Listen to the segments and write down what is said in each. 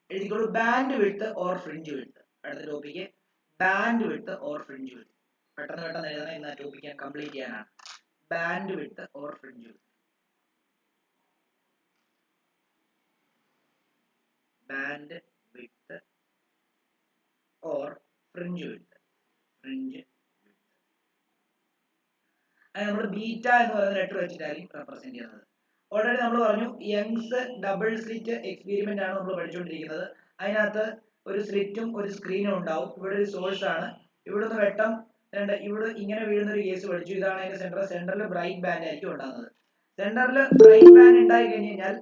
എഴുതിക്കോളൂ, band width or fringe width. അടുത്ത topic band width or fringe width. പെട്ടെന്ന് എഴുതണം, ഇന്ന് ആ ടോപ്പിക്ക് കംപ്ലീറ്റ് ചെയ്യാനാണ്. Band width or fringe width. Band width or fringe width. Fringe width അത് നമ്മൾ beta എന്ന് പറയുന്ന ലെറ്റർ വെച്ചിട്ടായിരിക്കും റെപ്രസെന്റ് ചെയ്യുന്നത്. ഓൾറെഡി നമ്മൾ പറഞ്ഞു യങ്സ് ഡബിൾ സ്ലിറ്റ് എക്സ്പെരിമെന്റ് ആണ് നമ്മൾ പഠിച്ചുകൊണ്ടിരിക്കുന്നത്. അതിനകത്ത് ഒരു സ്ലിറ്റും ഒരു സ്ക്രീനും ഉണ്ടാവും. ഇവിടെ ഒരു സോഴ്സ് ആണ്, ഇവിടുന്ന് വെട്ടം ഇവിടെ ഇങ്ങനെ വീഴുന്ന ഒരു കേസ് പഠിച്ചു. ഇതാണ് അതിന്റെ സെന്റർ. സെന്ററിൽ ബ്രൈറ്റ് ബാൻഡ് ആയിരിക്കും ഉണ്ടാകുന്നത്. സെന്ററിൽ ബ്രൈറ്റ് ബാൻഡ് ഉണ്ടായി കഴിഞ്ഞ് കഴിഞ്ഞാൽ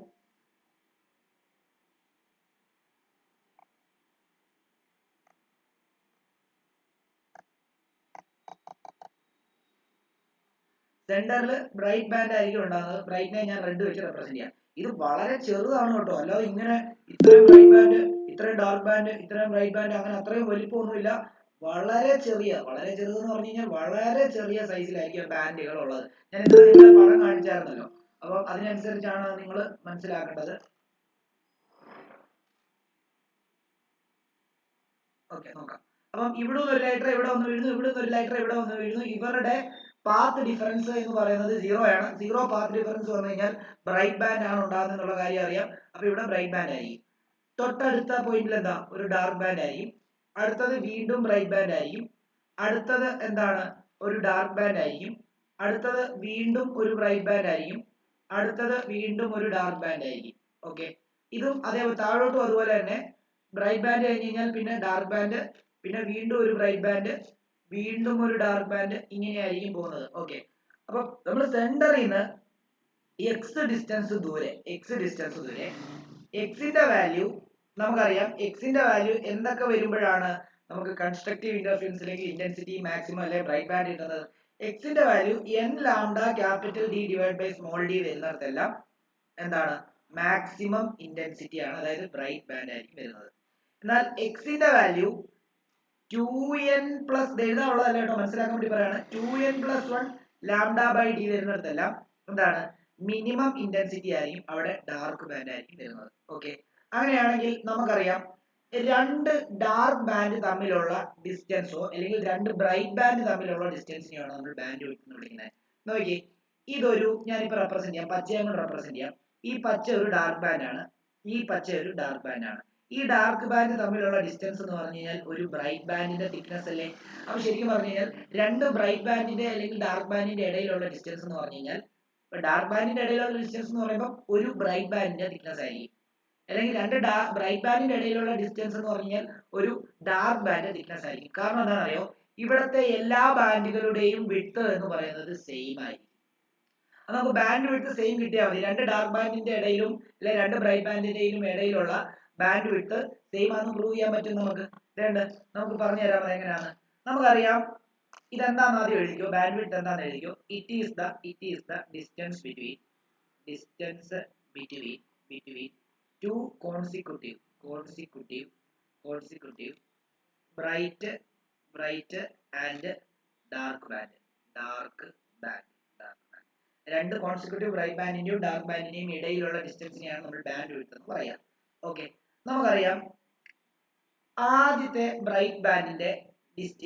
സെന്ററിൽ ബ്രൈറ്റ് ബാൻഡ് ആയിരിക്കും ഉണ്ടാകുന്നത്. ബ്രൈറ്റിനെ ഞാൻ റെഡ് വെച്ച് റെപ്രസെന്റ് ചെയ്യാം. ഇത് വളരെ ചെറുതാണ് കേട്ടോ, അല്ലാതെ ഇങ്ങനെ ഇത്രയും ബ്രൈറ്റ് ബാൻഡ്, ഇത്രയും ഡാർക്ക് ബാൻഡ്, ഇത്രയും ബ്രൈറ്റ് ബാൻഡ് അങ്ങനെ അത്രയും വലിപ്പമൊന്നുമില്ല. വളരെ ചെറുതെന്ന് പറഞ്ഞു കഴിഞ്ഞാൽ വളരെ ചെറിയ സൈസിലായിരിക്കും ബാൻഡുകൾ ഉള്ളത്. ഞാൻ ഇന്നലെ നിങ്ങളെ പടം കാണിച്ചായിരുന്നല്ലോ, അപ്പം അതിനനുസരിച്ചാണ് നിങ്ങൾ മനസ്സിലാക്കേണ്ടത്. ഓക്കെ, നോക്കാം. അപ്പം ഇവിടെ ഒരു ലൈറ്റർ ഇവിടെ വന്ന് വീഴുന്നു, ഇവിടെ ഒരു ലൈറ്റർ ഇവിടെ വന്ന് വീഴുന്നു. ഇവരുടെ പാത്ത് ഡിഫറൻസ് എന്ന് പറയുന്നത് 0 ആണ്. 0 പാത്ത് ഡിഫറൻസ് വന്നു കഴിഞ്ഞാൽ ബ്രൈറ്റ് ബാൻഡ് ആണ് ഉണ്ടാകുന്നത് എന്നുള്ള കാര്യം അറിയാം. അപ്പൊ ഇവിടെ ബ്രൈറ്റ് ബാൻഡ് ആയിരിക്കും. തൊട്ടടുത്ത പോയിന്റിൽ എന്താ, ഒരു ഡാർക്ക് ബാൻഡ് ആയിരിക്കും. അടുത്തത് വീണ്ടും ബ്രൈറ്റ് ബാൻഡ് ആയിരിക്കും. അടുത്തത് എന്താണ്, ഒരു ഡാർക്ക് ബാൻഡ് ആയിരിക്കും. അടുത്തത് വീണ്ടും ഒരു ബ്രൈറ്റ് ബാൻഡ് ആയിരിക്കും. അടുത്തത് വീണ്ടും ഒരു ഡാർക്ക് ബാൻഡ് ആയിരിക്കും. ഓക്കെ, ഇതും അതേപോലെ താഴോട്ടും അതുപോലെ തന്നെ ബ്രൈറ്റ് ബാൻഡ് കഴിഞ്ഞ് കഴിഞ്ഞാൽ പിന്നെ ഡാർക്ക് ബാൻഡ്, പിന്നെ വീണ്ടും ഒരു ബ്രൈറ്റ് ബാൻഡ്, വീണ്ടും ഒരു ഡാർക്ക് ബാൻഡ്, ഇങ്ങനെയായിരിക്കും പോകുന്നത്. ഓക്കെ, അപ്പൊ നമ്മൾ സെന്ററിൽ നിന്ന് എക്സ് ഡിസ്റ്റൻസ് ദൂരെ എക്സിന്റെ വാല്യൂ നമുക്കറിയാം. എക്സിന്റെ വാല്യൂ എന്തൊക്കെ വരുമ്പോഴാണ് നമുക്ക് കൺസ്ട്രക്റ്റീവ് ഇന്റർഫിയറൻസ് അല്ലെങ്കിൽ ഇന്റൻസിറ്റി മാക്സിമം അല്ലെങ്കിൽ ബ്രൈറ്റ് ബാൻഡ് കിട്ടുന്നത്? എക്സിന്റെ value n lambda capital D divide by small d വരുന്നിടത്തെല്ലാം എന്താണ്, മാക്സിമം ഇന്റൻസിറ്റി ആണ്, അതായത് ബ്രൈറ്റ് ബാൻഡ് ആയിരിക്കും വരുന്നത്. എന്നാൽ എക്സിന്റെ വാല്യൂ 2n പ്ലസ് എഴുതാനുള്ളതല്ല കേട്ടോ, മനസ്സിലാക്കാൻ വേണ്ടി പറയാണ്. 2n plus 1 lambda by d വരുന്നിടത്തെല്ലാം എന്താണ്, മിനിമം ഇന്റൻസിറ്റി ആയിരിക്കും, അവിടെ ഡാർക്ക് ബാൻഡ് ആയിരിക്കും വരുന്നത്. ഓക്കെ, അങ്ങനെയാണെങ്കിൽ നമുക്കറിയാം രണ്ട് ഡാർക്ക് ബാൻഡ് തമ്മിലുള്ള ഡിസ്റ്റൻസോ അല്ലെങ്കിൽ രണ്ട് ബ്രൈറ്റ് ബാൻഡ് തമ്മിലുള്ള ഡിസ്റ്റൻസിനെയാണ് നമ്മൾ ബാൻഡ് വിഡ്ത്ത് എന്ന് വിളിക്കുന്നത്. നോക്കിയേ, ഇതൊരു ഞാനിപ്പോൾ റെപ്രസെന്റ് ചെയ്യാം, പച്ചയും കൊണ്ട് റെപ്രസെന്റ് ചെയ്യാം. ഈ പച്ച ഒരു ഡാർക്ക് ബാൻഡ് ആണ്, ഈ പച്ച ഒരു ഡാർക്ക് ബാൻഡ് ആണ്. ഈ ഡാർക്ക് ബാൻഡ് തമ്മിലുള്ള ഡിസ്റ്റൻസ് എന്ന് പറഞ്ഞു കഴിഞ്ഞാൽ ഒരു ബ്രൈറ്റ് ബാൻഡിന്റെ തിക്നെസ് അല്ലേ? അപ്പൊ ശരിക്കും പറഞ്ഞു കഴിഞ്ഞാൽ രണ്ട് ബ്രൈറ്റ് ബാൻഡിന്റെ അല്ലെങ്കിൽ ഡാർക്ക് ബാൻഡിന്റെ ഇടയിലുള്ള ഡിസ്റ്റൻസ് എന്ന് പറഞ്ഞു കഴിഞ്ഞാൽ, ഡാർക്ക് ബാൻഡിന്റെ ഇടയിലുള്ള ഡിസ്റ്റൻസ് എന്ന് പറയുമ്പോൾ ഒരു ബ്രൈറ്റ് ബാൻഡിന്റെ തിക്നെസ് ആയിരിക്കും. അല്ലെങ്കിൽ രണ്ട് ബ്രൈറ്റ് ബാൻഡിന്റെ ഇടയിലുള്ള ഡിസ്റ്റൻസ് എന്ന് പറഞ്ഞാൽ ഒരു ഡാർക്ക് ബാൻഡ് തിക്നെസ് ആയിരിക്കും. കാരണം എന്താണെന്നറിയോ, ഇവിടുത്തെ എല്ലാ ബാൻഡുകളുടെയും വിഡ്ത്ത് എന്ന് പറയുന്നത് സെയിം ആയിരിക്കും. അത് നമുക്ക് ബാൻഡ് വിഡ്ത്ത് സെയിം കിട്ടിയാൽ മതി. രണ്ട് ഡാർക്ക് ബാൻഡിന്റെ ഇടയിലും അല്ലെങ്കിൽ രണ്ട് ബ്രൈറ്റ് ബാൻഡിന്റെയും ഇടയിലുള്ള ബാൻഡ് വിഡ്ത്ത് സെയിം ആണെന്ന് പ്രൂവ് ചെയ്യാൻ പറ്റും നമുക്ക്. നമുക്ക് പറഞ്ഞു തരാം എങ്ങനെയാണ്. നമുക്കറിയാം, ഇതെന്താണെന്ന് ആദ്യം എഴുതിക്കോ, ബാൻഡ് വിഡ്ത്ത് എന്താണെന്ന് എഴുതിക്കോ. It is the distance between two consecutive bright and dark band. രണ്ട് കോൺസിക്യൂട്ടീവ് ബ്രൈറ്റ് ബാൻഡിന്റെയും ഡാർക്ക് ബാൻഡിന്റെയും ഇടയിലുള്ള ഡിസ്റ്റൻസിനെയാണ് നമ്മൾ ബാൻഡ് വിഡ്ത്ത് എന്ന് പറയാം. ഓക്കെ, നമുക്കറിയാം ആദ്യത്തെ ബ്രൈറ്റ് ബാൻഡിന്റെ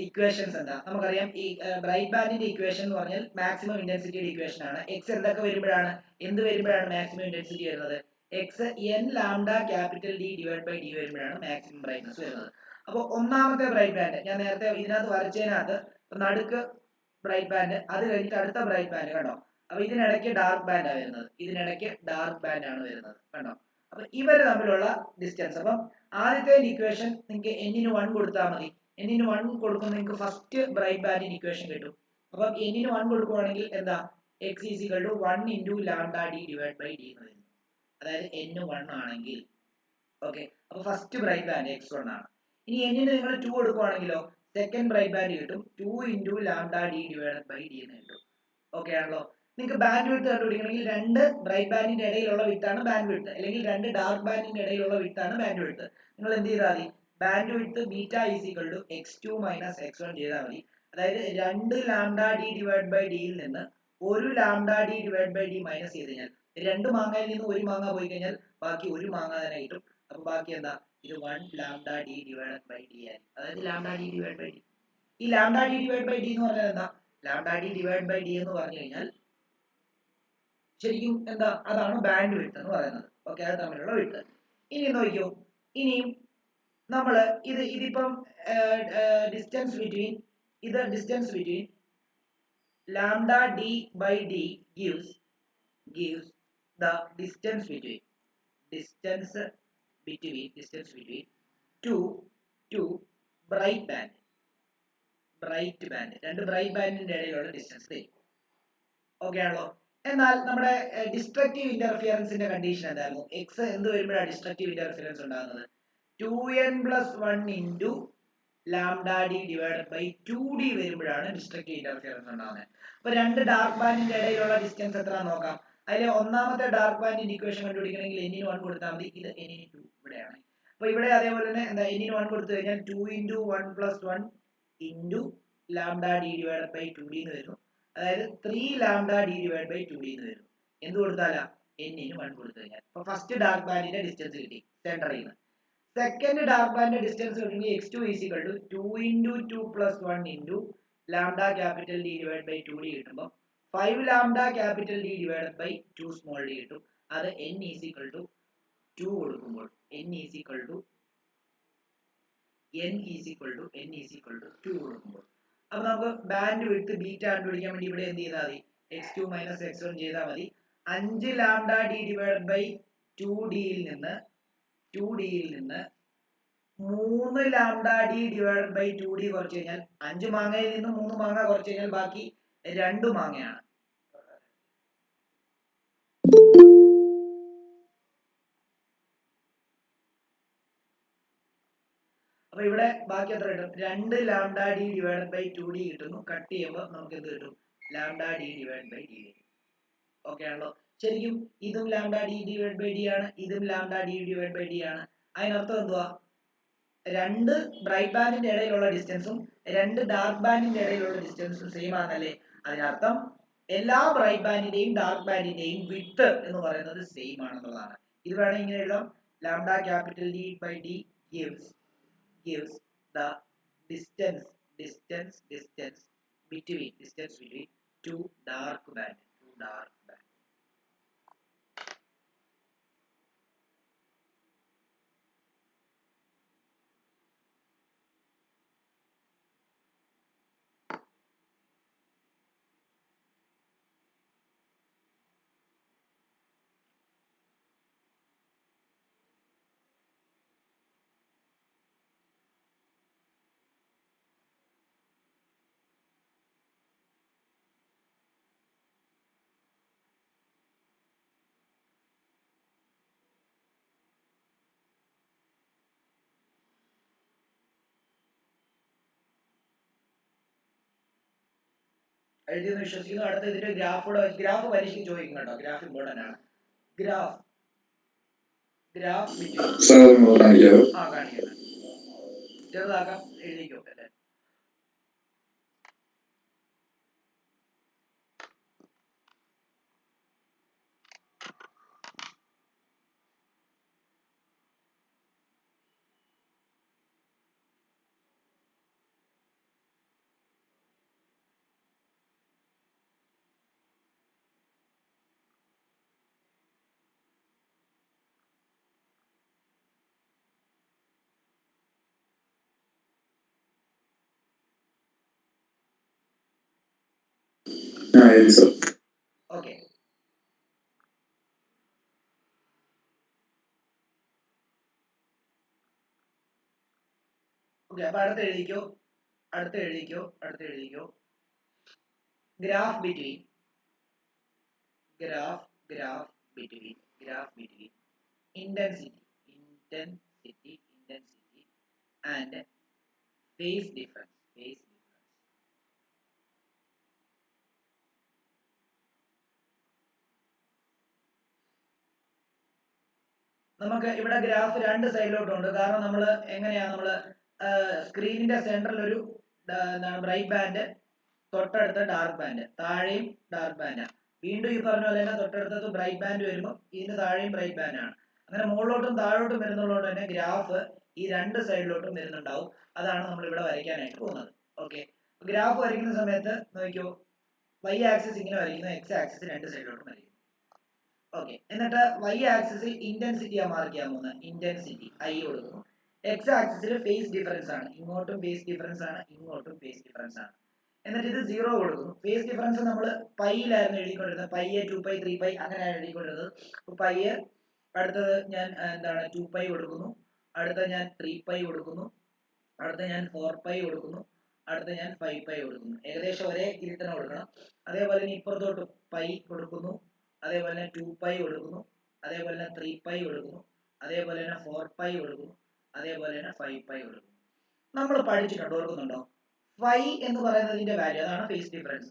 ഇക്വേഷൻസ് എന്താ? നമുക്കറിയാം ഈ ബ്രൈറ്റ് ബാൻഡിന്റെ ഇക്വേഷൻ എന്ന് പറഞ്ഞാൽ മാക്സിമം ഇന്റൻസിറ്റിയുടെ ഇക്വേഷൻ ആണ്. എക്സ് എന്തൊക്കെ വരുമ്പോഴാണ്, എന്ത് വരുമ്പോഴാണ് മാക്സിമം ഇന്റൻസിറ്റി വരുന്നത്? X n lambda capital D divide by D വരുമ്പോഴാണ് മാക്സിമം ബ്രൈറ്റ്നസ് വരുന്നത്. അപ്പോൾ ഒന്നാമത്തെ ബ്രൈറ്റ് ബാൻഡ് ഞാൻ നേരത്തെ ഇതിനകത്ത് വരച്ചതിനകത്ത് നടുക്ക് ബ്രൈറ്റ് ബാൻഡ്, അത് കഴിഞ്ഞിട്ട് അടുത്ത ബ്രൈറ്റ് ബാൻഡ് കണ്ടോ. അപ്പൊ ഇതിനിടയ്ക്ക് ഡാർക്ക് ബാൻഡ് ആണ് വരുന്നത്, കണ്ടോ. അപ്പൊ ഇവര് തമ്മിലുള്ള ഡിസ്റ്റൻസ്, അപ്പം ആദ്യത്തെ ഇക്വേഷൻ നിങ്ങൾക്ക് n-ന് 1 കൊടുത്താൽ മതി. n-ന് 1 കൊടുക്കുമ്പോൾ നിങ്ങൾക്ക് ഫസ്റ്റ് ബ്രൈറ്റ് ബാൻഡിന് ഇക്വേഷൻ കിട്ടും. അപ്പം n-ന് 1 കൊടുക്കുവാണെങ്കിൽ എന്താ, x is equal to 1 into lambda d divided by d എന്ന് വരുന്നു. അതായത് n 1 ആണെങ്കിൽ ഓക്കെ, അപ്പൊ ഫസ്റ്റ് ബ്രൈറ്റ് ബാൻഡ് x1 ആണ്. ഇനി n-ന് നിങ്ങൾ 2 കൊടുക്കുവാണെങ്കിലോ സെക്കൻഡ് ബ്രൈറ്റ് ബാൻഡ് കിട്ടും, 2 into lambda d divided by d എന്ന് കിട്ടും. ഓക്കെ ആണല്ലോ. നിങ്ങൾക്ക് ബാൻഡ് വിഡ്ത്ത് കണ്ടുപിടിക്കണമെങ്കിൽ രണ്ട് ബ്രൈറ്റ് ബാൻഡിന്റെ ഇടയിലുള്ള വിഡ്ത്താണ് ബാൻഡ് വിഡ്ത്ത്, അല്ലെങ്കിൽ രണ്ട് ഡാർക്ക് ബാൻഡിന്റെ ഇടയിലുള്ള വിഡ്ത്താണ് ബാൻഡ് വിഡ്ത്ത്. നിങ്ങൾ എന്ത് ചെയ്താൽ മതി, band width beta is equal to x2 minus x1 ചെയ്താൽ മതി. അതായത് 2 ലാംഡ ഡി ഡിവൈഡ് ബൈ ഡിയിൽ നിന്ന് 1 lambda D divide by D minus ചെയ്ത് കഴിഞ്ഞാൽ, രണ്ട് മാങ്ങയിൽ നിന്ന് ഒരു മാങ്ങ പോയി കഴിഞ്ഞാൽ ബാക്കി ഒരു മാങ്ങ തന്നെ കിട്ടും. അപ്പൊ ബാക്കി എന്താ, ഇത് 1 lambda D divided by D ആയിരിക്കും. അതായത് lambda D divide by D. ഈ lambda D divide by D എന്ന് പറഞ്ഞാൽ എന്താ? Lambda D divide by D എന്ന് പറഞ്ഞു കഴിഞ്ഞാൽ ശരിക്കും എന്താ? അതാണ് ബാൻഡ് വിഡ്ത്ത് എന്ന് പറയുന്നത്. ഓക്കെ, അത് തമ്മിലുള്ള വിഡ്ത്ത്. ഇനി നോക്കിയോ, ഇനിയും നമ്മൾ ഇതിപ്പം distance between lambda D by D gives the distance between two bright band രണ്ട് ബ്രൈറ്റ് ബാൻഡിന്റെ ഇടയിലുള്ള ഡിസ്റ്റൻസ് തരും. ഓക്കെ ആണല്ലോ. എന്നാൽ നമ്മുടെ ഡിസ്ട്രക്റ്റീവ് ഇന്റർഫിയറൻസിന്റെ കണ്ടീഷൻ എന്തായിരുന്നു? എക്സ് എന്ത് വരുമ്പോഴാണ് ഡിസ്ട്രക്റ്റീവ് ഇന്റർഫിയറൻസ് ഉണ്ടാകുന്നത്? 2n+1 into lambda D divided by 2d വരുമ്പോഴാണ് ഡിസ്ട്രക്റ്റീവ് ഇന്റർഫിയറൻസ് ഉണ്ടാകുന്നത്. അപ്പൊ രണ്ട് ഡാർക്ക് ബാൻഡിന്റെ ഇടയിലുള്ള ഡിസ്റ്റൻസ് എത്ര നോക്കാം. അതിലെ ഒന്നാമത്തെ ഡാർക്ക് ബാൻഡിന്റെ ഇക്വേഷൻ കണ്ടുപിടിക്കണമെങ്കിൽ n ന് 1 കൊടുത്താൽ മതി. ഇത് n ന് 2 ഇവിടെയാണ്. അപ്പൊ ഇവിടെ അതേപോലെ തന്നെ എന്താ, n ന് 1 കൊടുത്തു കഴിഞ്ഞാൽ 2 into 1+1 into lambda D divided by 2d എന്ന് വരുന്നു. അതായത് 3 lambda D divide by 2d എന്ന് വരുന്നു. എന്ത് കൊടുത്താലാ? n ന് 1 കൊടുത്തു കഴിഞ്ഞാൽ. അപ്പൊ ഫസ്റ്റ് ഡാർക്ക് ബാൻഡിന്റെ ഡിസ്റ്റൻസ് കിട്ടി സെന്ററിൽ നിന്ന്. സെക്കൻഡ് ഡാർക്ക് ബാൻഡിന്റെ ഡിസ്റ്റൻസ് കിട്ടുന്നത് x2 = 2 into 2+1 into lambda capital D divide by 2d കിട്ടുമ്പോൾ 5 lambda capital D divide by 2 small D കിട്ടും. അത് n = 2 കൊടുക്കുമ്പോൾ n = 2 കൊടുക്കുമ്പോൾ അപ്പൊ നമുക്ക് ബാൻഡ് വിഡ്ത്ത് ബീറ്റ കണ്ടുപിടിക്കാൻ വേണ്ടി ഇവിടെ എന്ത് ചെയ്താൽ മതി? x2 - x1 ചെയ്താൽ മതി. 5 lambda D divide by 2d യിൽ നിന്ന് 3 lambda D divide by 2d കുറച്ച് കഴിഞ്ഞാൽ 5 മാങ്ങയിൽ നിന്ന് 3 മാങ്ങ കുറച്ച് കഴിഞ്ഞാൽ ബാക്കി 2 മാങ്ങയാണ്. അപ്പൊ ഇവിടെ ബാക്കി എത്ര കിട്ടും? 2 lambda D divide by 2d കിട്ടുന്നു. കട്ട് ചെയ്യുമ്പോൾ നമുക്ക് എന്ത് കിട്ടും? Lambda D divide by D വരും. ഓക്കെ ആണല്ലോ. ശരിക്കും ഇതും lambda D divide by D ആണ്, ഇതും lambda D divide by D ആണ്. അതിനർത്ഥം എന്തുവാ? രണ്ട് ബ്രൈറ്റ് ബാൻഡിന്റെ ഇടയിലുള്ള ഡിസ്റ്റൻസും രണ്ട് ഡാർക്ക് ബാൻഡിന്റെ ഇടയിലുള്ള ഡിസ്റ്റൻസും സെയിം ആണല്ലേ? അതിനർത്ഥം എല്ലാ ബ്രൈറ്റ് ബാൻഡിന്റെയും ഡാർക്ക് ബാൻഡിന്റെയും വിഡ്ത്ത് എന്ന് പറയുന്നത് സെയിം ആണെന്നുള്ളതാണ്. ഇത് വേണമെങ്കിൽ ഇങ്ങനെ എഴുതാം. Lambda capital D by D gives the distance between two dark band. എഴുതിയെന്ന് വിശ്വസിക്കുന്നു. അടുത്ത ഇതിന്റെ ഗ്രാഫ് പരീക്ഷയ്ക്ക് ചോദിക്കും കേട്ടോ. ഗ്രാഫ് ഇമ്പോർട്ടന്റ് ആണ്. ഗ്രാഫ് കാണിക്കുന്നത് ചെറുതാക്കാം, എഴുതിക്കോ. ഓക്കെ, അപ്പൊ അടുത്ത് എഴുതിക്കോ. Graph between intensity and phase difference. നമുക്ക് ഇവിടെ ഗ്രാഫ് രണ്ട് സൈഡിലോട്ടുണ്ട്. കാരണം നമ്മൾ എങ്ങനെയാണ് സ്ക്രീനിന്റെ സെന്ററിൽ ഒരു എന്താണ് ബ്രൈറ്റ് ബാൻഡ്, തൊട്ടടുത്ത ഡാർക്ക് ബാൻഡ്, താഴെയും ഡാർക്ക് ബാൻഡാണ്. വീണ്ടും ഈ പറഞ്ഞ പോലെ തന്നെ തൊട്ടടുത്തത് ബ്രൈറ്റ് ബാൻഡ് വരുമ്പോൾ ഇതിന് താഴെയും ബ്രൈറ്റ് ബാൻഡ് ആണ്. അങ്ങനെ മുകളിലോട്ടും താഴോട്ടും വരുന്നതുകൊണ്ട് തന്നെ ഗ്രാഫ് ഈ രണ്ട് സൈഡിലോട്ടും വരുന്നുണ്ടാവും. അതാണ് നമ്മൾ ഇവിടെ വരയ്ക്കാനായിട്ട് പോകുന്നത്. ഓക്കെ, ഗ്രാഫ് വരയ്ക്കുന്ന സമയത്ത് നോക്കിയോ, y ആക്സിസ് ഇങ്ങനെ വരയ്ക്കുന്നു, x ആക്സിസ് രണ്ട് സൈഡിലോട്ടും വരയ്ക്കുന്നു. ഓക്കെ, എന്നിട്ട് y ആക്സിസിൽ ഇന്റൻസിറ്റിയാ മാർക്ക് ചെയ്യാൻ പോകുന്നത്. ഇന്റൻസിറ്റി I കൊടുക്കുന്നു. x ആക്സിസിൽ ഫേസ് ഡിഫറൻസ് ആണ്, ഇങ്ങോട്ടും ഫേസ് ഡിഫറൻസ് ആണ്, ഇങ്ങോട്ടും ഫേസ് ഡിഫറൻസ് ആണ്. എന്നിട്ട് ഇത് 0 കൊടുക്കുന്നു. ഫേസ് ഡിഫറൻസ് നമ്മൾ പൈയിലായിരുന്നു എഴുതിക്കൊണ്ടിരുന്നത്, പൈ 2π 3π അങ്ങനെയാണ് എഴുതിക്കൊണ്ടിരുന്നത്. പൈ അടുത്തത് ഞാൻ എന്താണ് 2π കൊടുക്കുന്നു, അടുത്ത ഞാൻ 3π കൊടുക്കുന്നു, അടുത്ത ഞാൻ 4π കൊടുക്കുന്നു, അടുത്ത ഞാൻ 5π കൊടുക്കുന്നു. ഏകദേശം ഒരേ ഇതിൽ തന്നെ കൊടുക്കണം. അതേപോലെ തന്നെ ഇപ്പുറത്തോട്ട് പൈ കൊടുക്കുന്നു, അതേപോലെ തന്നെ 2π കൊടുക്കുന്നു, അതേപോലെ തന്നെ 3π കൊടുക്കുന്നു, അതേപോലെ തന്നെ 4π കൊടുക്കുന്നു, അതേപോലെ തന്നെ 5π കൊടുക്കുന്നു. നമ്മൾ പഠിച്ചിട്ടുണ്ട്, ഓർക്കുന്നുണ്ടോ? phi എന്ന് പറയുന്നതിന്റെ വാല്യൂ, അതാണ് ഫേസ് ഡിഫറൻസ്.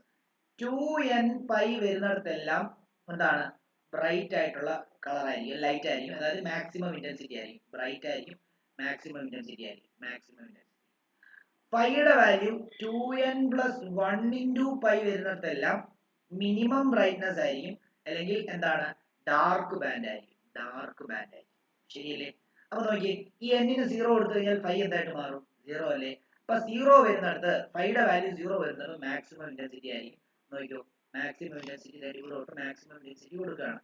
2nπ വരുന്നിടത്തെല്ലാം എന്താണ് ബ്രൈറ്റ് ആയിട്ടുള്ള കളർ ആയിരിക്കും, ലൈറ്റ് ആയിരിക്കും, അതായത് മാക്സിമം ഇന്റൻസിറ്റി ആയിരിക്കും, ബ്രൈറ്റ് ആയിരിക്കും, മാക്സിമം ഇന്റൻസിറ്റി ആയിരിക്കും, മാക്സിമം ഇന്റൻസിറ്റി. പൈയുടെ വാല്യൂ 2n + 1 × പൈ വരുന്നിടത്തെല്ലാം മിനിമം ബ്രൈറ്റ്നസ് ആയിരിക്കും, അല്ലെങ്കിൽ എന്താണ് ഡാർക്ക് ബാൻഡ് ആയിരിക്കും, ഡാർക്ക് ബാൻഡ് ആയിരിക്കും. ശരിയല്ലേ? അപ്പൊ നോക്കിയേ, ഈ n-ന് 0 കൊടുത്തു കഴിഞ്ഞാൽ പൈ എന്തായിട്ട് മാറും? 0 അല്ലേ? അപ്പൊ 0 വരുന്നിടത്ത്, പൈയുടെ വാല്യൂ 0 വരുന്നത് മാക്സിമം ഇന്റൻസിറ്റി ആയിരിക്കും. നോക്കിയോ, മാക്സിമം ഇന്റൻസിറ്റി ഇവിടോട്ട് മാക്സിമം ഇന്റൻസിറ്റി കൊടുക്കുകയാണ്.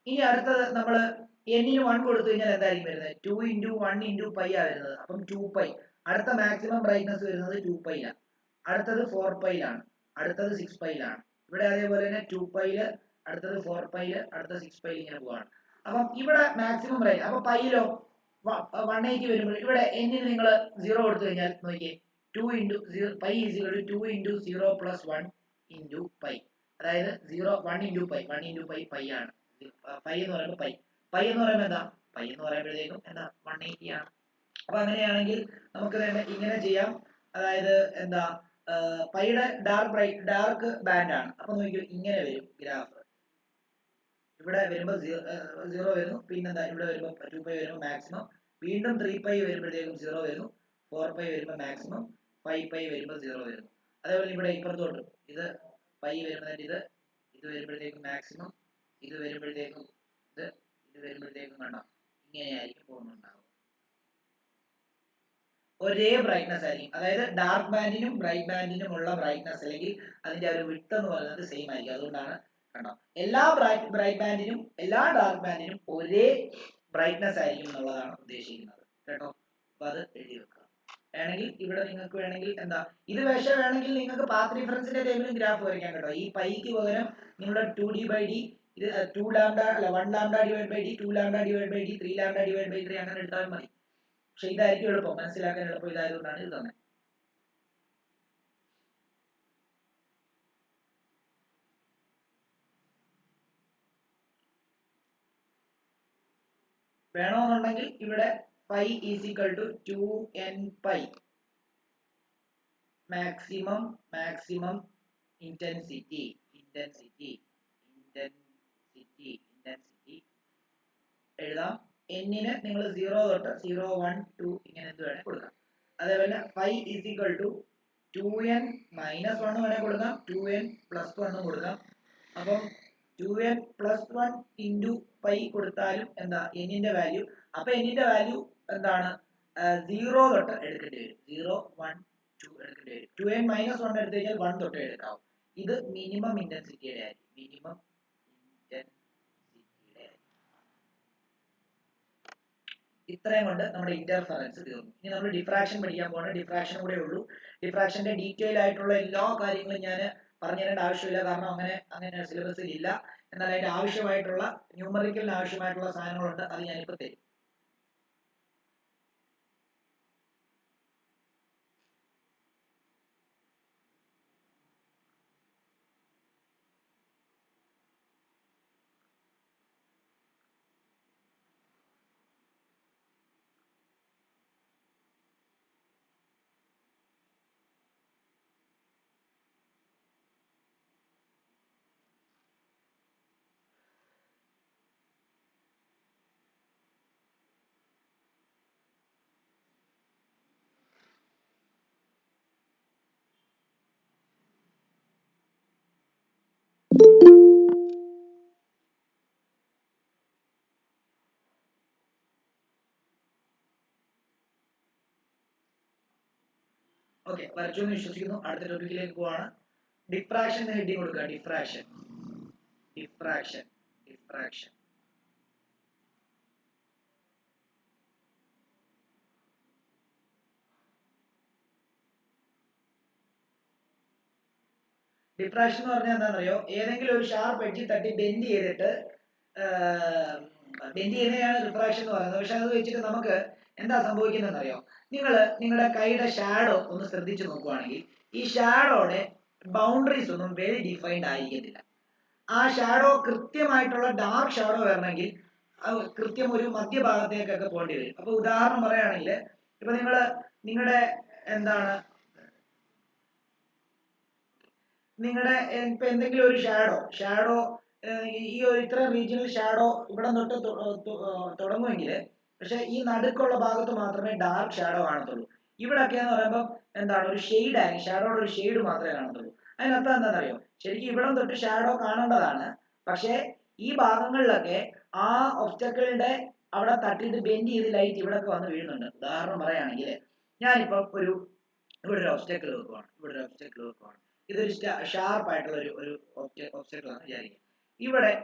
ഇനി അടുത്തത് നമ്മൾ n-ന് 1 കൊടുത്തു കഴിഞ്ഞാൽ എന്തായിരിക്കും വരുന്നത്? 2 × 1 × പൈ ആ വരുന്നത്. അപ്പം 2π. അടുത്ത മാക്സിമം ബ്രൈറ്റ്നസ് വരുന്നത് 2π ലാണ്. അടുത്തത് 4π ലാണ്, അടുത്തത് 6π ലാണ്. ഇവിടെ അതേപോലെ തന്നെ 2π, അടുത്തത് 4π, അടുത്ത 6π ഇങ്ങനെ പോവാണ്. അപ്പം ഇവിടെ മാക്സിമം ബ്രൈറ്റ്. അപ്പൊ പൈയിലോ 180 വരുമ്പോൾ ഇവിടെ n-ന് നിങ്ങൾ 0 കൊടുത്തു കഴിഞ്ഞാൽ നോക്കിയേ, 2 × 0 പൈ = 2 × 0 + 1 × പൈ. അതായത് 0 1 × പൈ, 1 × പൈ പൈ ആണ്. പൈ എന്ന് പറയുമ്പോൾ പൈ എന്ന് പറയുമ്പോൾ എന്താ, പൈ എന്ന് പറയുമ്പോഴത്തേക്കും എന്താ 180 ആണ്. അപ്പൊ അങ്ങനെയാണെങ്കിൽ നമുക്ക് ഇങ്ങനെ ചെയ്യാം. അതായത് എന്താ, പൈയുടെ ഡാർക്ക് ബാൻഡ് ആണ്. അപ്പൊ നോക്കിയോ, ഇങ്ങനെ വരും ഗ്രാഫ്. ഇവിടെ വരുമ്പോൾ 0 വരുന്നു, പിന്നെന്താ ഇവിടെ വരുമ്പോൾ 2π വരുമ്പോൾ മാക്സിമം, വീണ്ടും 3π വരുമ്പോഴത്തേക്കും 0 വരുന്നു, 4π വരുമ്പോൾ മാക്സിമം, 5π വരുമ്പോൾ 0 വരുന്നു. അതേപോലെ ഇവിടെ ഇപ്പുറത്തോട്ട് ഇത് പൈ വരുമ്പോൾ ഇത് വരുമ്പോഴത്തേക്കും മാക്സിമം, ഇത് വരുമ്പോഴത്തേക്കും ഇത് വരുമ്പോഴത്തേക്കും കണ്ടോ ഇങ്ങനെയായിരിക്കും പോകുന്നുണ്ടാവും. ഒരേ ബ്രൈറ്റ്നസ് ആയിരിക്കും. അതായത് ഡാർക്ക് ബാൻഡിനും ബ്രൈറ്റ് ബാൻഡിനും ഉള്ള ബ്രൈറ്റ്നസ്, അല്ലെങ്കിൽ അതിന്റെ ഒരു വിഡ്ത് എന്ന് പറയുന്നത് സെയിം ആയിരിക്കും. അതുകൊണ്ടാണ് കണ്ടോ, എല്ലാ ബ്രൈറ്റ് ബാൻഡിനും എല്ലാ ഡാർക്ക് ബാൻഡിനും ഒരേ ബ്രൈറ്റ്നസ് ആയിരിക്കും എന്നുള്ളതാണ് ഉദ്ദേശിക്കുന്നത്. കേട്ടോ, അപ്പൊ അത് എഴുതി വെക്കുക. വേണമെങ്കിൽ ഇവിടെ നിങ്ങൾക്ക് വേണമെങ്കിൽ എന്താ, ഇത് വേണമെങ്കിൽ നിങ്ങൾക്ക് പാത്ത് ഡിഫറൻസിന്റെ ടൈമിലും ഗ്രാഫ് വരയ്ക്കാം. കേട്ടോ, ഈ പൈക്ക് പകരം നിങ്ങളുടെ 2d/d, ഇത് 2 ലാംഡ അല്ല 1 lambda / d, 2 lambda / d, 3 lambda / 3 അങ്ങനെ എടുത്താൽ മതി. പക്ഷെ ഇതായിരിക്കും എളുപ്പം, മനസ്സിലാക്കാൻ എളുപ്പം ഇതായതുകൊണ്ടാണ് ഇത് തന്നെ. വേണമെന്നുണ്ടെങ്കിൽ ഇവിടെ പൈ = 2nπ മാക്സിമം ഇന്റൻസിറ്റി എഴുതാം. n-ന് നിങ്ങൾ 0 തൊട്ട് 0 1 2 ഇങ്ങനെ എന്ത് വേണേ കൊടുക്കാം. അതേപോലെ phi = 2n - 1 വേണേ കൊടുക്കാം, 2n + 1 കൊടുക്കാം. അപ്പം 2n + 1 × പൈ കൊടുത്താലും എന്താ n-ന്റെ വാല്യൂ, അപ്പൊ n-ന്റെ വാല്യൂ എന്താണ് 0 തൊട്ട് എടുക്കേണ്ടി വരും, 0 1 2 എടുക്കേണ്ടി വരും. 2n - 1 എടുത്തു കഴിഞ്ഞാൽ 1 തൊട്ട് എടുക്കാം. ഇത് മിനിമം ഇന്റൻസിറ്റിയുടെ ആയിരിക്കും, മിനിമം ഇന്റൻസിറ്റിയുടെ. ഇത്രയും കൊണ്ട് നമ്മുടെ ഇന്റർഫറൻസ് തീർന്നു. ഇനി നമ്മൾ ഡിഫ്രാക്ഷൻ പഠിക്കാൻ പോകണം. ഡിഫ്രാക്ഷൻ കൂടെ ഉള്ളൂ. ഡിഫ്രാക്ഷന്റെ ഡീറ്റെയിൽ ആയിട്ടുള്ള എല്ലാ കാര്യങ്ങളും ഞാൻ പറഞ്ഞു തരേണ്ട ആവശ്യമില്ല, കാരണം അങ്ങനെ സിലബസിൽ ഇല്ല. എന്നാൽ അതിന്റെ ആവശ്യമായിട്ടുള്ള ന്യൂമറിക്കലിന് ആവശ്യമായിട്ടുള്ള സാധനങ്ങളുണ്ട്, അത് ഞാനിപ്പോൾ തരും. ഓക്കെ, വരച്ചു എന്ന് വിശ്വസിക്കുന്നു. അടുത്ത ടോപ്പിക്കിലേക്ക് പോവാണ്. ഡിഫ്രാക്ഷൻ ഹെഡിങ് കൊടുക്കുക. ഡിഫ്രാക്ഷൻ ഡിഫ്രാക്ഷൻ ഡിഫ്രാക്ഷൻ ഡിഫ്രാക്ഷൻ എന്ന് പറഞ്ഞാൽ എന്താണെന്നറിയോ? ഏതെങ്കിലും ഒരു ഷാർപ്പ് എഡ്ജിൽ തട്ടി ബെൻഡ് ചെയ്തിട്ട് ബെൻഡ് ചെയ്യുന്നതാണ് റിഫ്രാക്ഷൻ എന്ന് പറയുന്നത്. പക്ഷെ അത് വെച്ചിട്ട് നമുക്ക് എന്താ സംഭവിക്കുന്നതെന്ന് അറിയോ? നിങ്ങളുടെ കൈയുടെ ഷാഡോ ഒന്ന് ശ്രദ്ധിച്ചു നോക്കുവാണെങ്കിൽ ഈ ഷാഡോയുടെ ബൗണ്ടറീസ് ഒന്നും വെൽ ഡിഫൈൻഡ് ആയിരിക്കത്തില്ല. ആ ഷാഡോ കൃത്യമായിട്ടുള്ള ഡാർക്ക് ഷാഡോ വരണമെങ്കിൽ കൃത്യം ഒരു മധ്യഭാഗത്തേക്കൊക്കെ പോകേണ്ടി വരും. അപ്പൊ ഉദാഹരണം പറയുകയാണെങ്കിൽ ഇപ്പൊ നിങ്ങളുടെ എന്താണ് നിങ്ങളുടെ ഇപ്പൊ എന്തെങ്കിലും ഒരു ഷാഡോ ഈ ഒരു ഇത്ര റീജിയണൽ ഷാഡോ ഇവിടെ തൊട്ട് തുടങ്ങുമെങ്കിൽ പക്ഷെ ഈ നടുക്കുള്ള ഭാഗത്ത് മാത്രമേ ഡാർക്ക് ഷാഡോ കാണത്തുള്ളൂ. ഇവിടെയൊക്കെ എന്ന് പറയുമ്പോൾ എന്താണ് ഒരു ഷെയ്ഡ് ആയി ഷാഡോയുടെ ഒരു ഷെയ്ഡ് മാത്രമേ കാണത്തുള്ളൂ. അതിനർത്ഥം എന്താണെന്നറിയോ? ശരിക്കും ഇവിടം തൊട്ട് ഷാഡോ കാണേണ്ടതാണ്. പക്ഷെ ഈ ഭാഗങ്ങളിലൊക്കെ ആ ഒബ്സ്റ്റക്കിളിന്റെ അവിടെ തട്ടിയിട്ട് ബെൻഡ് ചെയ്ത് ലൈറ്റ് ഇവിടെയൊക്കെ വന്ന് വീഴുന്നുണ്ട്. ഉദാഹരണം പറയുകയാണെങ്കിൽ ഞാനിപ്പം ഇവിടെ ഒരു ഒബ്സ്റ്റക്കിൾ വെക്കുവാണ്. ഇതൊരു ഷാർപ്പ് ആയിട്ടുള്ള ഒരു ഒബ്സ്റ്റക്കിൾ ആണ് വിചാരിക്കുക.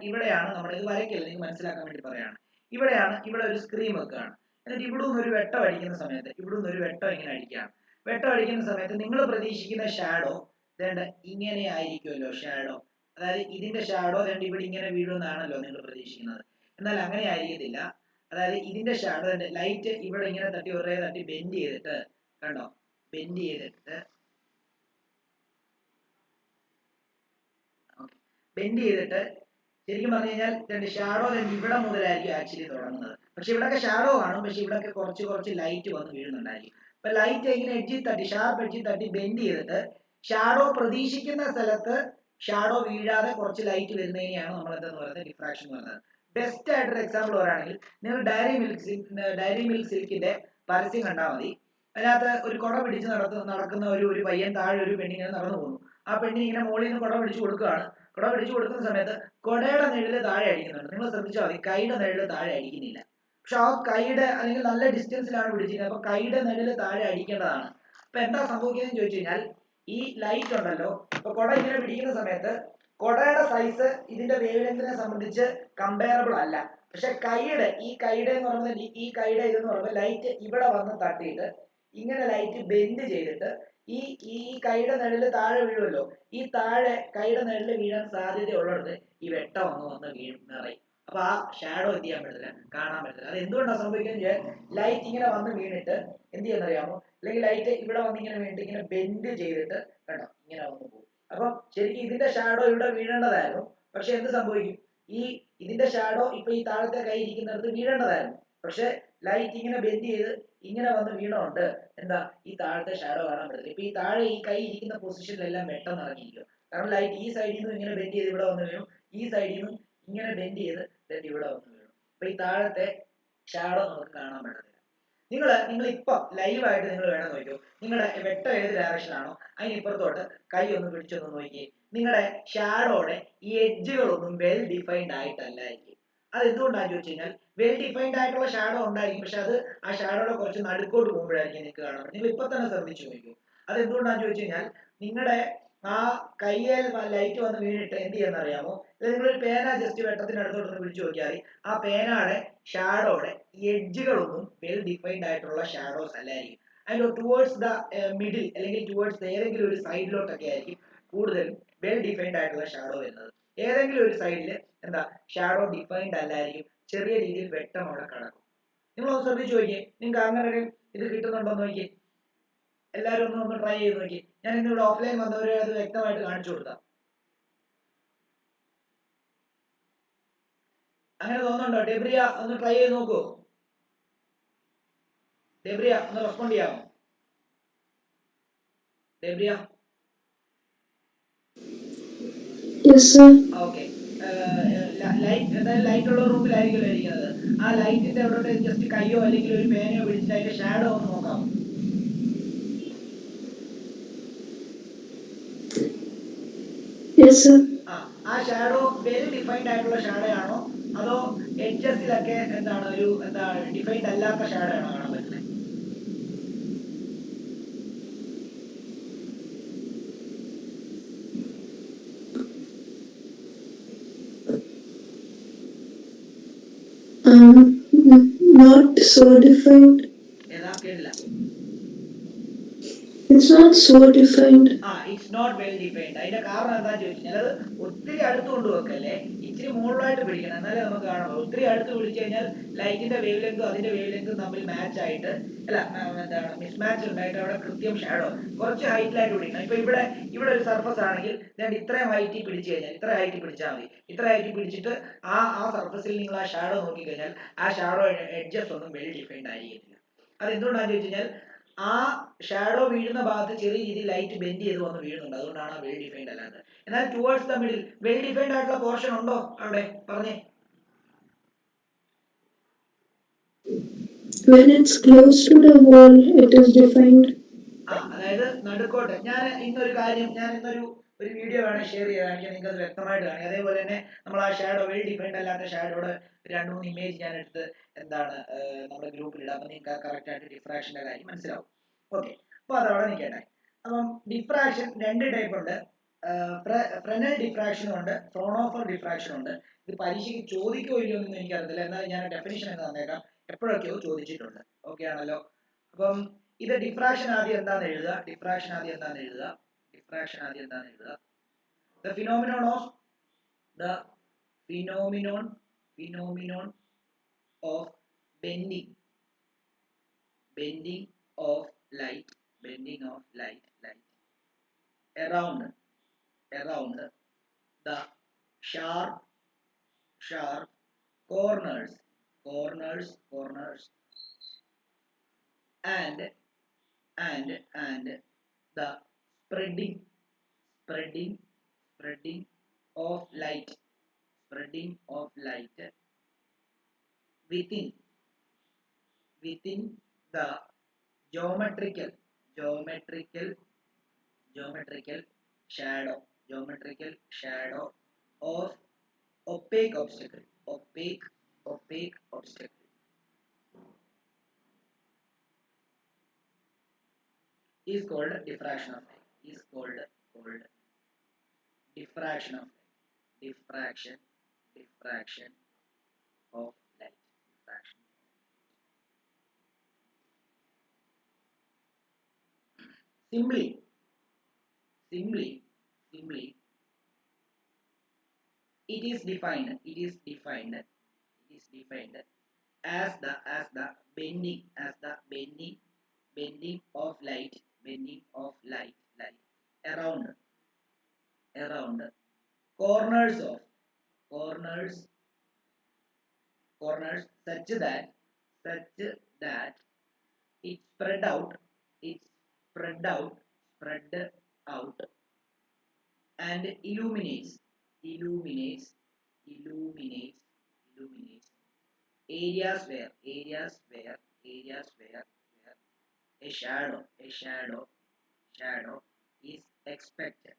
ഇവിടെയാണ് നമ്മൾ ഇത് വരയ്ക്കല്ല, നിങ്ങൾക്ക് മനസ്സിലാക്കാൻ വേണ്ടി പറയാണ്. ഇവിടെ ഒരു സ്ക്രീൻ വെക്കുകയാണ്. എന്നിട്ട് ഇവിടെ നിന്ന് ഒരു വെട്ടം അടിക്കുന്ന സമയത്ത് ഇങ്ങനെ അടിക്കുകയാണ്. വെട്ടം അടിക്കുന്ന സമയത്ത് നിങ്ങൾ പ്രതീക്ഷിക്കുന്ന ഷാഡോ ഇങ്ങനെ ആയിരിക്കുമല്ലോ. ഷാഡോ അതായത് ഇതിന്റെ ഷാഡോ ഇവിടെ ഇങ്ങനെ വീഴുമെന്നാണല്ലോ നിങ്ങൾ പ്രതീക്ഷിക്കുന്നത്. എന്നാൽ അങ്ങനെ ആയിരിക്കത്തില്ല. അതായത് ഇതിന്റെ ഷാഡോ ലൈറ്റ് ഇവിടെ ഇങ്ങനെ തട്ടി ബെൻഡ് ചെയ്തിട്ട് കണ്ടോ, ബെൻഡ് ചെയ്തിട്ട് ശരിക്കും പറഞ്ഞു കഴിഞ്ഞാൽ ഷാഡോ ഇവിടെ മുതലായിരിക്കും ആക്ച്വലി തുടങ്ങുന്നത്. പക്ഷെ ഇവിടെയൊക്കെ ഷാഡോ കാണും. പക്ഷെ ഇവിടെയൊക്കെ കുറച്ച് ലൈറ്റ് വന്ന് വീഴുന്നുണ്ടായിരിക്കും. അപ്പൊ ലൈറ്റ് ഇങ്ങനെ ഷാർപ്പ് എഡ്ജിൽ തട്ടി ബെൻഡ് ചെയ്തിട്ട് ഷാഡോ പ്രതീക്ഷിക്കുന്ന സ്ഥലത്ത് ഷാഡോ വീഴാതെ കുറച്ച് ലൈറ്റ് വരുന്നതിനെയാണ് നമ്മൾ എന്താന്ന് പറയുന്നത് ഡിഫ്രാക്ഷൻ എന്ന് പറയുന്നത്. ബെസ്റ്റ് ആയിട്ടൊരു എക്സാമ്പിൾ പറയുകയാണെങ്കിൽ നിങ്ങൾ ഡയറി മിൽക്ക് സിൽക്കിന്റെ പരസ്യം കണ്ടാൽ മതി. അതിനകത്ത് ഒരു കുട പിടിച്ച് നടക്കുന്ന ഒരു പയ്യൻ താഴെ ഒരു പെണ്ണിങ്ങനെ നടന്നു പോകുന്നു. ആ പെണ്ണിന് ഇങ്ങനെ മുകളിൽ നിന്ന് കുട പിടിച്ചു കൊടുക്കുകയാണ്. കുട പിടിച്ചു കൊടുക്കുന്ന സമയത്ത് കുടയുടെ നിഴല് താഴെ അടിക്കുന്നുണ്ട്. നിങ്ങൾ ശ്രദ്ധിച്ചാൽ മതി, കൈയുടെ നിഴല് താഴെ അടിക്കുന്നില്ല. പക്ഷെ ആ കൈയുടെ അല്ലെങ്കിൽ നല്ല ഡിസ്റ്റൻസിലാണ് പിടിച്ചിരിക്കുന്നത്. അപ്പൊ കൈയുടെ നിഴല് താഴെ അടിക്കേണ്ടതാണ്. അപ്പൊ എന്താ സംഭവിക്കുന്നതെന്ന് ചോദിച്ചു കഴിഞ്ഞാൽ ഈ ലൈറ്റ് ഉണ്ടല്ലോ, ഇപ്പൊ കുട ഇങ്ങനെ പിടിക്കുന്ന സമയത്ത് കുടയുടെ സൈസ് ഇതിന്റെ വേവ് ലെങ്തിനെ സംബന്ധിച്ച് കമ്പയറബിൾ അല്ല. പക്ഷെ ഈ കൈയുടെ എന്ന് പറയുന്നത് ഇതെന്ന് പറയുമ്പോൾ ലൈറ്റ് ഇവിടെ വന്ന് തട്ടിയിട്ട് ഇങ്ങനെ ലൈറ്റ് ബെൻഡ് ചെയ്തിട്ട് ഈ കൈയുടെ നിഴല് താഴെ വീഴുമല്ലോ. ഈ താഴെ കൈയുടെ നിഴല് വീഴാൻ സാധ്യതയുള്ളിടത്ത് ഈ വെട്ടം വന്ന് നിറയും. അപ്പൊ ആ ഷാഡോ എന്ത് ചെയ്യാൻ പറ്റില്ല, കാണാൻ പറ്റില്ല. അത് എന്തുകൊണ്ടാണ് സംഭവിക്കുന്നത്? ലൈറ്റ് ഇങ്ങനെ വന്ന് വീണിട്ട് എന്ത് ചെയ്യുന്ന അറിയാമോ? അല്ലെങ്കിൽ ലൈറ്റ് ഇവിടെ വന്ന് ഇങ്ങനെ വീണിട്ട് ഇങ്ങനെ ബെൻഡ് ചെയ്തിട്ട് കണ്ടോ ഇങ്ങനെ വന്ന് പോകും. അപ്പൊ ശരിക്കും ഇതിന്റെ ഷാഡോ ഇവിടെ വീഴേണ്ടതായിരുന്നു. പക്ഷെ എന്ത് സംഭവിക്കും? ഇതിന്റെ ഷാഡോ ഇപ്പൊ ഈ താഴത്തെ കൈ ഇരിക്കുന്നിടത്ത് വീഴേണ്ടതായിരുന്നു. പക്ഷെ ലൈറ്റ് ഇങ്ങനെ ബെൻഡ് ചെയ്ത് ഇങ്ങനെ വന്ന് വീണോണ്ട് എന്താ ഈ താഴത്തെ ഷാഡോ കാണാൻ പറ്റില്ല. ഇപ്പൊ ഈ താഴെ ഈ കൈ ഇരിക്കുന്ന പൊസിഷനിലെല്ലാം വെട്ടം നിറഞ്ഞിരിക്കും. കാരണം ലൈറ്റ് ഈ സൈഡിൽ നിന്നും ഇങ്ങനെ ബെൻഡ് ചെയ്ത് ഇവിടെ വന്ന് വീണു, ഈ സൈഡിൽ നിന്നും ഇങ്ങനെ ബെൻഡ് ചെയ്ത് ഇവിടെ വന്ന് വീണു. അപ്പൊ ഈ താഴത്തെ ഷാഡോ നമുക്ക് കാണാൻ പറ്റത്തില്ല. നിങ്ങൾ ഇപ്പൊ ലൈവായിട്ട് നിങ്ങൾ വേണം നോക്കിയോ, നിങ്ങളുടെ വെട്ടം ഏത് ഡയറക്ഷനാണോ അതിനിപ്പുറത്തോട്ട് കൈ ഒന്ന് പിടിച്ചൊന്ന് നോക്കിയേ. നിങ്ങളുടെ ഷാഡോയുടെ ഈ എഡ്ജുകളൊന്നും വെൽ ഡിഫൈൻഡ് ആയിട്ടല്ലായിരിക്കും. അത് എന്തുകൊണ്ടാണെന്ന് ചോദിച്ചു കഴിഞ്ഞാൽ വെൽ ഡിഫൈൻഡ് ആയിട്ടുള്ള ഷാഡോ ഉണ്ടായിരിക്കും. പക്ഷെ അത് ആ ഷാഡോയുടെ കുറച്ച് നടുക്കോട്ട് പോകുമ്പോഴായിരിക്കും നിങ്ങൾക്ക് കാണാൻ പറ്റും. നിങ്ങൾ ഇപ്പൊ തന്നെ ശ്രദ്ധിച്ചു നോക്കൂ. അത് എന്തുകൊണ്ടാണെന്ന് ചോദിച്ചു കഴിഞ്ഞാൽ നിങ്ങളുടെ ആ കയ്യിൽ ലൈറ്റ് വന്ന് വീണിട്ട് എന്ത് ചെയ്യാന്ന് അറിയാമോ? നിങ്ങളൊരു പേന ജസ്റ്റ് വെട്ടത്തിനടുത്തോട്ട് പിടിച്ചു നോക്കിയാൽ ആ പേനയുടെ ഷാഡോയുടെ എഡ്ജുകളൊന്നും വെൽ ഡിഫൈൻഡ് ആയിട്ടുള്ള ഷാഡോസ് അല്ലായിരിക്കും. അതിന്റെ ടുവേർഡ്സ് ദ മിഡിൽ അല്ലെങ്കിൽ ടുവേർഡ്സ് ഏതെങ്കിലും ഒരു സൈഡിലോട്ടൊക്കെ ആയിരിക്കും കൂടുതലും വെൽ ഡിഫൈൻഡ് ആയിട്ടുള്ള ഷാഡോ വരുന്നത്. ഏതെങ്കിലും ഒരു സൈഡിൽ എന്താ ഷാഡോ ഡിഫൈൻഡ് അല്ലായിരിക്കും, ചെറിയ രീതിയിൽ വെട്ടം അവിടെ കിടക്കും. നിങ്ങളൊന്ന് ശ്രദ്ധിച്ചു നോക്കിയേ, നിങ്ങൾക്ക് അങ്ങനെ ഒരു ഇത് കിട്ടുന്നുണ്ടോ നോക്കിയേ. എല്ലാവരും ഒന്ന് ട്രൈ ചെയ്ത് നോക്കി. ഞാൻ ഇന്നിവിടെ ഓഫ്ലൈൻ വന്നവരെ അത് വ്യക്തമായിട്ട് കാണിച്ചു കൊടുക്കാം. അങ്ങനെ തോന്നുന്നുണ്ടോ? ഡെബ്രിയ ഒന്ന് ട്രൈ ചെയ്ത് നോക്കൂ. ഡെബ്രിയ ഒന്ന് റെസ്പോണ്ട് ചെയ്യാമോ? ഡെബ്രിയ ഓക്കെ. ലൈറ്റ് ഉള്ള റൂമിലായിരിക്കുമല്ലോ ഇരിക്കുന്നത്. ആ ലൈറ്റിന്റെ അവിടെ ജസ്റ്റ് കയ്യോ അല്ലെങ്കിൽ ഒരു പേനയോ പിടിച്ചിട്ട് അതിന്റെ ഷാഡോ ഒന്ന് നോക്കാം. ആ ഷാഡോ വെൽ ഡിഫൈൻഡ് ആയിട്ടുള്ള ഷാഡോ ആണോ അതോ എഡ്ജസിലൊക്കെ എന്താണ് ഡിഫൈൻഡ് അല്ലാത്ത ഷാഡോ ആണോ കാണാൻ പറ്റുന്നത്? Not so defined. ഏതാ കേട്ടില്ല? It's not so defined. It's not well defined. അതിന്റെ കാരണം എന്താണെന്ന് ചോദിച്ചു കഴിഞ്ഞാൽ അത് ഒത്തിരി അടുത്ത് കൊണ്ടുവെക്കല്ലേ, ഇച്ചിരി മുകളിലായിട്ട് പിടിക്കണം, എന്നാലേ നമുക്ക് കാണാൻ പറ്റും. ഒത്തിരി അടുത്ത് പിടിച്ചു കഴിഞ്ഞാൽ ലൈറ്റിന്റെ വേവ് ലെങ്തും അതിന്റെ വേവ് ലെങ്തും തമ്മിൽ മാച്ച് ആയിട്ട് അല്ല എന്താണ് മിസ്മാച്ച് ഉണ്ടായിട്ട് അവിടെ കൃത്യം ഷാഡോ കുറച്ച് ഹൈറ്റിലായിട്ട് പിടിക്കണം. ഇപ്പൊ ഇവിടെ ഒരു സർഫസ് ആണെങ്കിൽ ഞാൻ ഇത്രയും ഹൈറ്റിൽ പിടിച്ചു കഴിഞ്ഞാൽ ഇത്ര ഹൈറ്റിൽ പിടിച്ചാൽ മതി. ഇത്ര ഹൈറ്റിൽ പിടിച്ചിട്ട് ആ സർഫസിൽ നിങ്ങൾ ആ ഷാഡോ നോക്കിക്കഴിഞ്ഞാൽ ആ ഷാഡോ എഡ്ജസ് ഒന്നും വെൽ ഡിഫൈൻഡ് ആയിരിക്കത്തില്ല. അത് എന്തുകൊണ്ടാണെന്ന് ചോദിച്ചു കഴിഞ്ഞാൽ ആ ഷാഡോ വീഴുന്ന ഭാഗത്ത് ചെറിയ രീതിയിൽ ലൈറ്റ് ബെൻഡ് ചെയ്ത് വന്ന് വീഴുന്നുണ്ട്, അതുകൊണ്ടാണ് വെൽ ഡിഫൈൻഡ് അല്ലാത്തത്. എന്നാൽ towards the middle well defined ആയിട്ടുള്ള പോർഷൻ ഉണ്ടോ അവിടെ? പറഞ്ഞേ. When it's close to the wall, it is defined. അതായത് നടുക്കോട്ട്. ഞാൻ ഇന്നൊരു വീഡിയോ വേണം ഷെയർ ചെയ്ത് കാണിക്കാൻ, നിങ്ങൾക്ക് അത് വ്യക്തമായിട്ട് കാണിക്കാം. അതേപോലെ തന്നെ നമ്മൾ ആ ഷാഡോ വെൽ ഡിഫൈൻഡ് അല്ലാത്ത ഷാഡോയുടെ 2-3 ഇമേജ് ഞാൻ എടുത്ത് എന്താണ് നമ്മുടെ ഗ്രൂപ്പിൽ ഇടാം. അപ്പൊ നിങ്ങൾക്ക് കറക്റ്റ് ആയിട്ട് ഡിഫ്രാക്ഷന്റെ കാര്യം മനസ്സിലാവും. ഓക്കെ, അപ്പൊ അതവിടെ നിൽക്കട്ടെ. അപ്പം ഡിഫ്രാക്ഷൻ 2 ടൈപ്പ് ഉണ്ട്. ഫ്രെനൽ ഡിഫ്രാക്ഷനും ഉണ്ട്, ഫ്രോണോഫർ ഡിഫ്രാക്ഷനും ഉണ്ട്. ഇത് പരീക്ഷയ്ക്ക് ചോദിക്കോ ഇല്ലയോ എന്ന് എനിക്കറിയത്തില്ല, എന്നാൽ ഞാൻ ഡെഫിനിഷൻ എന്ന് തന്നേക്കാം. എപ്പോഴൊക്കെയോ ചോദിച്ചിട്ടുണ്ട്. ഓക്കെ ആണല്ലോ? അപ്പം ഇത് ഡിഫ്രാക്ഷൻ ആദ്യം എന്താണെന്ന് എഴുതുക. The phenomenon of bending of light around the sharp corners and the spreading of light within the geometrical shadow of opaque obstacle is called diffraction of light. Diffraction of light. Simply it is defined as the bending of light around corners such that it spread out and illuminates areas where a shadow is expected.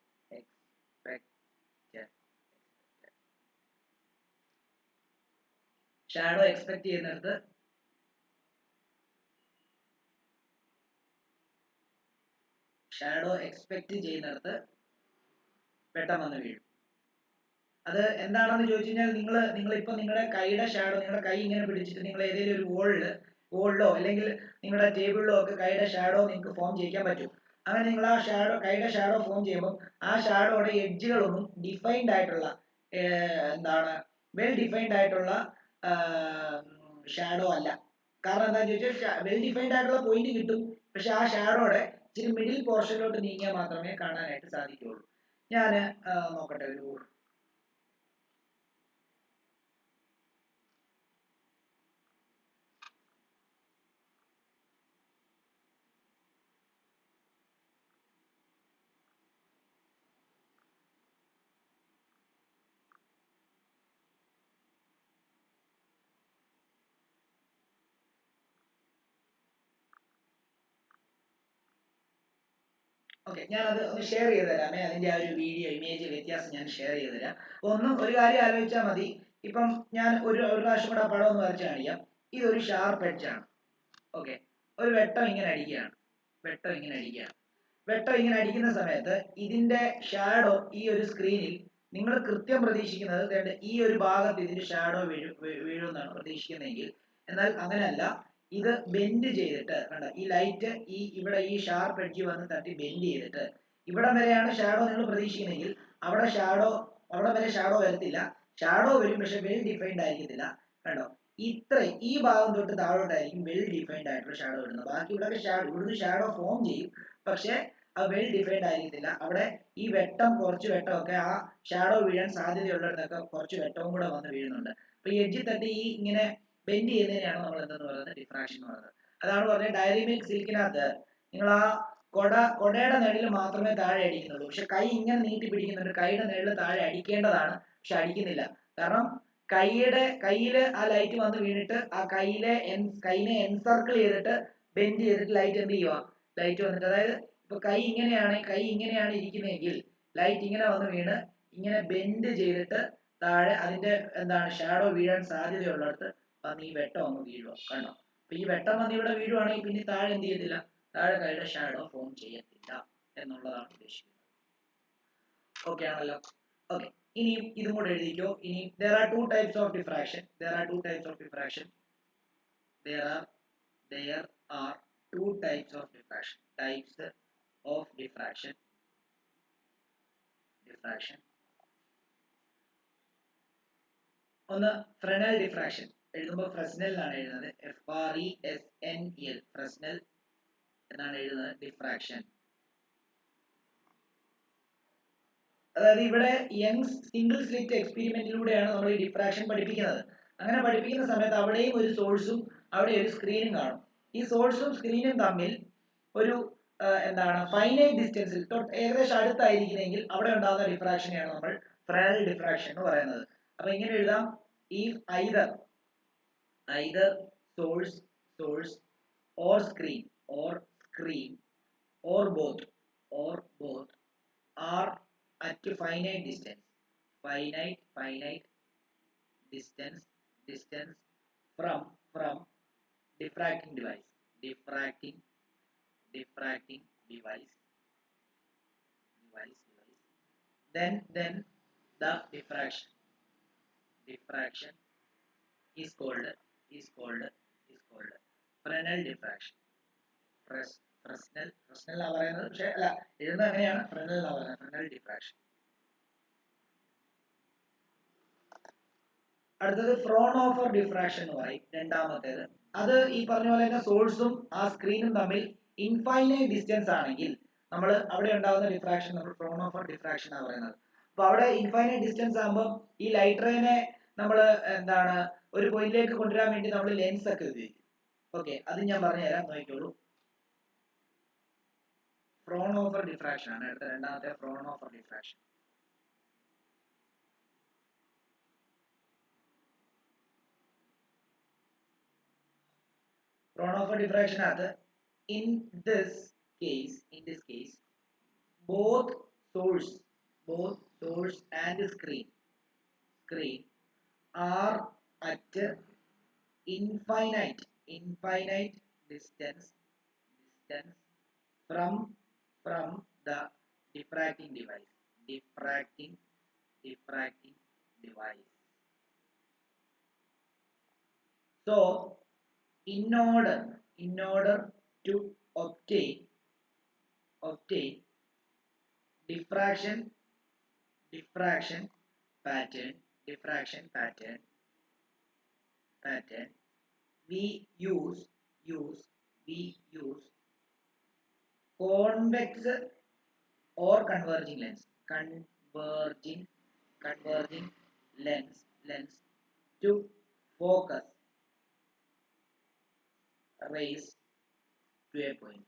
Shadow expect ചെയ്യുന്നിടത്ത് വെട്ടം വന്ന് വീഴും. അത് എന്താണെന്ന് ചോദിച്ചു കഴിഞ്ഞാൽ നിങ്ങളിപ്പോ നിങ്ങളുടെ കൈയുടെ ഷാഡോ, നിങ്ങളുടെ കൈ ഇങ്ങനെ പിടിച്ചിട്ട് നിങ്ങൾ ഏതെങ്കിലും ഒരു വോളിലോ അല്ലെങ്കിൽ നിങ്ങളുടെ ടേബിളിലോ ഒക്കെ കൈയുടെ ഷാഡോ നിങ്ങൾക്ക് ഫോം ചെയ്യിക്കാൻ പറ്റും. അങ്ങനെ നിങ്ങൾ ആ കൈയുടെ ഷാഡോ ഫോം ചെയ്യുമ്പോൾ ആ ഷാഡോയുടെ എഡ്ജുകളൊന്നും ഡിഫൈൻഡ് ആയിട്ടുള്ള എന്താണ് വെൽ ഡിഫൈൻഡ് ആയിട്ടുള്ള ഷാഡോ അല്ല. കാരണം എന്താണെന്ന് ചോദിച്ചാൽ വെൽ ഡിഫൈൻഡ് ആയിട്ടുള്ള പോയിന്റ് കിട്ടും, പക്ഷെ ആ ഷാഡോയുടെ ഇച്ചിരി മിഡിൽ പോർഷനിലോട്ട് നീങ്ങിയാൽ മാത്രമേ കാണാനായിട്ട് സാധിക്കുകയുള്ളൂ. ഞാൻ നോക്കട്ടെ ഒരു ഓക്കെ, ഞാനത് ഒന്ന് ഷെയർ ചെയ്ത് തരാമേ. അതിന്റെ ആ ഒരു വീഡിയോ ഇമേജ് വ്യത്യാസം ഞാൻ ഷെയർ ചെയ്ത് തരാം. ഒരു കാര്യം ആലോചിച്ചാൽ മതി. ഇപ്പം ഞാൻ ഒരു പ്രാവശ്യം കൂടെ ആ പടം ഒന്ന് വരച്ച് കാണിക്കാം. ഇതൊരു ഷാർപ്പ് എഡ്ജാണ്. ഓക്കെ, ഒരു വെട്ടം ഇങ്ങനെ അടിക്കുകയാണ്. വെട്ടം ഇങ്ങനെ അടിക്കുന്ന സമയത്ത് ഇതിന്റെ ഷാഡോ ഈ ഒരു സ്ക്രീനിൽ നിങ്ങൾ കൃത്യം പ്രതീക്ഷിക്കുന്നത് ഈ ഒരു ഭാഗത്ത് ഇതിന്റെ ഷാഡോ വീഴുമെന്നാണ് പ്രതീക്ഷിക്കുന്നതെങ്കിൽ, എന്നാൽ അങ്ങനെയല്ല. ഇത് ബെൻഡ് ചെയ്തിട്ട് കണ്ട ഈ ലൈറ്റ് ഇവിടെ ഈ ഷാർപ്പ് എഡ്ജ് വന്ന് തട്ടി ബെൻഡ് ചെയ്തിട്ട് ഇവിടെ വരെയാണ് ഷാഡോ നിങ്ങൾ പ്രതീക്ഷിക്കുന്നതെങ്കിൽ അവിടെ വരെ ഷാഡോ വരത്തില്ല. ഷാഡോ വരും, പക്ഷെ വെൽ ഡിഫൈൻഡ് ആയിരിക്കത്തില്ല. കണ്ടോ, ഈ ഭാഗം തൊട്ട് താഴോട്ടായിരിക്കും വെൽ ഡിഫൈൻഡ് ആയിട്ടുള്ള ഷാഡോ ഇടുന്നത്. ബാക്കി ഇവിടുന്ന് ഷാഡോ ഫോം ചെയ്യും, പക്ഷെ അത് വെൽ ഡിഫൈൻഡ് ആയിരിക്കത്തില്ല. അവിടെ ഈ കുറച്ച് വെട്ടമൊക്കെ ആ ഷാഡോ വീഴാൻ സാധ്യതയുള്ളിടത്തൊക്കെ കുറച്ച് വെട്ടവും കൂടെ വന്ന് വീഴുന്നുണ്ട്. അപ്പൊ ഈ എഡ്ജിൽ തട്ടി ഇങ്ങനെ ബെൻഡ് ചെയ്യുന്നതിനെയാണ് നമ്മൾ എന്തെന്ന് പറയുന്നത്, ഡിഫ്രാക്ഷൻ എന്ന് പറയുന്നത്. അതാണ് പറഞ്ഞത് ഡയറി മിൽക്ക് സിൽക്കിനകത്ത് നിങ്ങൾ ആ കൊടയുടെ നിഴല് മാത്രമേ താഴെ അടിക്കുന്നുള്ളൂ. പക്ഷെ കൈ ഇങ്ങനെ നീട്ടി പിടിക്കുന്നുണ്ട്, കൈയുടെ നിഴല് താഴെ അടിക്കേണ്ടതാണ്, പക്ഷെ അടിക്കുന്നില്ല. കാരണം കയ്യില് ആ ലൈറ്റ് വന്ന് വീണിട്ട് ആ കൈനെ എൻസർക്കിൾ ചെയ്തിട്ട് ബെൻഡ് ചെയ്തിട്ട് ലൈറ്റ് എന്ത് ചെയ്യുക, ലൈറ്റ് വന്നിട്ട്, അതായത് ഇപ്പൊ കൈ ഇങ്ങനെയാണ് ഇരിക്കുന്നതെങ്കിൽ ലൈറ്റ് ഇങ്ങനെ വന്ന് വീണ് ഇങ്ങനെ ബെൻഡ് ചെയ്തിട്ട് താഴെ അതിന്റെ ഷാഡോ വീഴാൻ സാധ്യതയുള്ളിടത്ത് വന്ന് ഈ വെട്ടം ഒന്ന് വീഴുക. കണ്ടോ, അപ്പൊ ഈ വെട്ടം വന്ന് ഇവിടെ വീഴുവാണെങ്കിൽ പിന്നെ താഴെ എന്ത് ചെയ്യത്തില്ല, താഴെ കൈയുടെ ഷാഡോ ഫോം ചെയ്യത്തില്ല എന്നുള്ളതാണ് ഉദ്ദേശിക്കുന്നത്. ഓക്കെ ആണല്ലോ. ഓക്കെ, ഇനി ഇതും കൂടെ എഴുതിക്കോ. ഇനി there are two types of diffraction. There are two types of diffraction. Types of diffraction. ഒന്ന് ഫ്രെനൽ ഡിഫ്രാക്ഷൻ. എഴുതുമ്പോൾ ഫ്രെസ്നെൽ എന്നാണ് എഴുതുന്നത്. FRESNEL, ഫ്രെസ്നെൽ എന്നാണ് എഴുതുന്നത്. ഡിഫ്രാക്ഷൻ അതായത് ഇവിടെ യങ്സ് സിംഗിൾ സ്ലിറ്റ് എക്സ്പെരിമെന്റിലൂടെയാണ് നമ്മൾ ഈ ഡിഫ്രാക്ഷൻ പഠിപ്പിക്കുന്നത്. അങ്ങനെ പഠിപ്പിക്കുന്ന സമയത്ത് അവിടെയും ഒരു സോഴ്സും അവിടെ ഒരു സ്ക്രീനും കാണും. ഈ സോഴ്സും സ്ക്രീനും തമ്മിൽ ഒരു ഫൈനൈറ്റ് ഡിസ്റ്റൻസിൽ ഏകദേശം അടുത്തായിരിക്കുന്നെങ്കിൽ അവിടെ ഉണ്ടാകുന്ന ഡിഫ്രാക്ഷനെയാണ് നമ്മൾ ഫ്രെനൽ ഡിഫ്രാക്ഷൻ എന്ന് പറയുന്നത്. അപ്പൊ ഇങ്ങനെ എഴുതാം, ഈ either source or screen or both are at finite distance from diffracting device then the diffraction is called Fresnel diffraction. Fresnel പറയുന്നത്, പക്ഷേ അല്ല എഴുതുന്നത് അങ്ങനെയാണ്, Fresnel എന്നാ പറയുന്നത്, Fresnel diffraction. അടുത്തത് ഫ്രോൺഹോഫർ ഡിഫ്രാക്ഷൻ എന്ന് പറയും, രണ്ടാമത്തേത്. അത് ഈ പറഞ്ഞ പോലെ തന്നെ സോഴ്സും ആ സ്ക്രീനും തമ്മിൽ ഇൻഫൈനൈറ്റ് ഡിസ്റ്റൻസ് ആണെങ്കിൽ നമ്മൾ അവിടെ ഉണ്ടാകുന്ന ഡിഫ്രാക്ഷൻ നമ്മൾ ഫ്രോൺഹോഫർ ഡിഫ്രാക്ഷൻ ആണ് പറയുന്നത്. അപ്പൊ അവിടെ ഇൻഫൈനൈറ്റ് ഡിസ്റ്റൻസ് ആകുമ്പോൾ ഈ ലൈറ്റ് റേനെ നമ്മൾ ഒരു പോയിന്റിലേക്ക് കൊണ്ടുവരാൻ വേണ്ടി നമ്മൾ ലെൻസ് ഒക്കെ ഉപയോഗിക്കും. ഓക്കെ, അത് ഞാൻ പറഞ്ഞുതരാം, നോക്കിക്കോളൂ. ഫ്രോൺഹോഫർ ഡിഫ്രാക്ഷൻ ആണ് അടുത്ത രണ്ടാമത്തെ Fraunhofer diffraction. Fraunhofer diffraction at in this case both source and screen are at infinite distance from the diffracting device. So in order to obtain diffraction pattern we use convex or converging lens to focus rays to a point.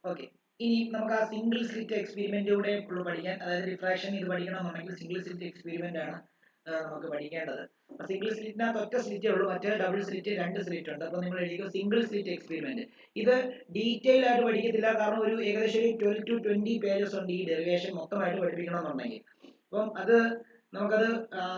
Okay, ഇനി നമുക്ക് ആ single slit എക്സ്പെരിമെന്റിലൂടെ പഠിക്കാൻ, അതായത് refraction ഇത് പഠിക്കണമെന്നുണ്ടെങ്കിൽ single slit experiment ആണ് നമുക്ക് പഠിക്കേണ്ടത്. Single സ്ലിറ്റിനകത്ത് ഒറ്റ സ്ലിറ്റേ ഉള്ളൂ, മറ്റേ ഡബിൾ സ്ലിറ്റ് 2 സ്ലിറ്റ് ഉണ്ട്. അപ്പോൾ നിങ്ങൾ എഴുതിയോ സിംഗിൾ സ്ലിറ്റ് എക്സ്പെരിമെന്റ്. ഇത് ഡീറ്റെയിൽ ആയിട്ട് പഠിക്കത്തില്ല, കാരണം ഒരു ഏകദേശം 12 to 20 പേജസ് ഉണ്ട് ഈ ഡെറിവേഷൻ മൊത്തമായിട്ട് പഠിപ്പിക്കണമെന്നുണ്ടെങ്കിൽ. അപ്പം അത് നമുക്കത്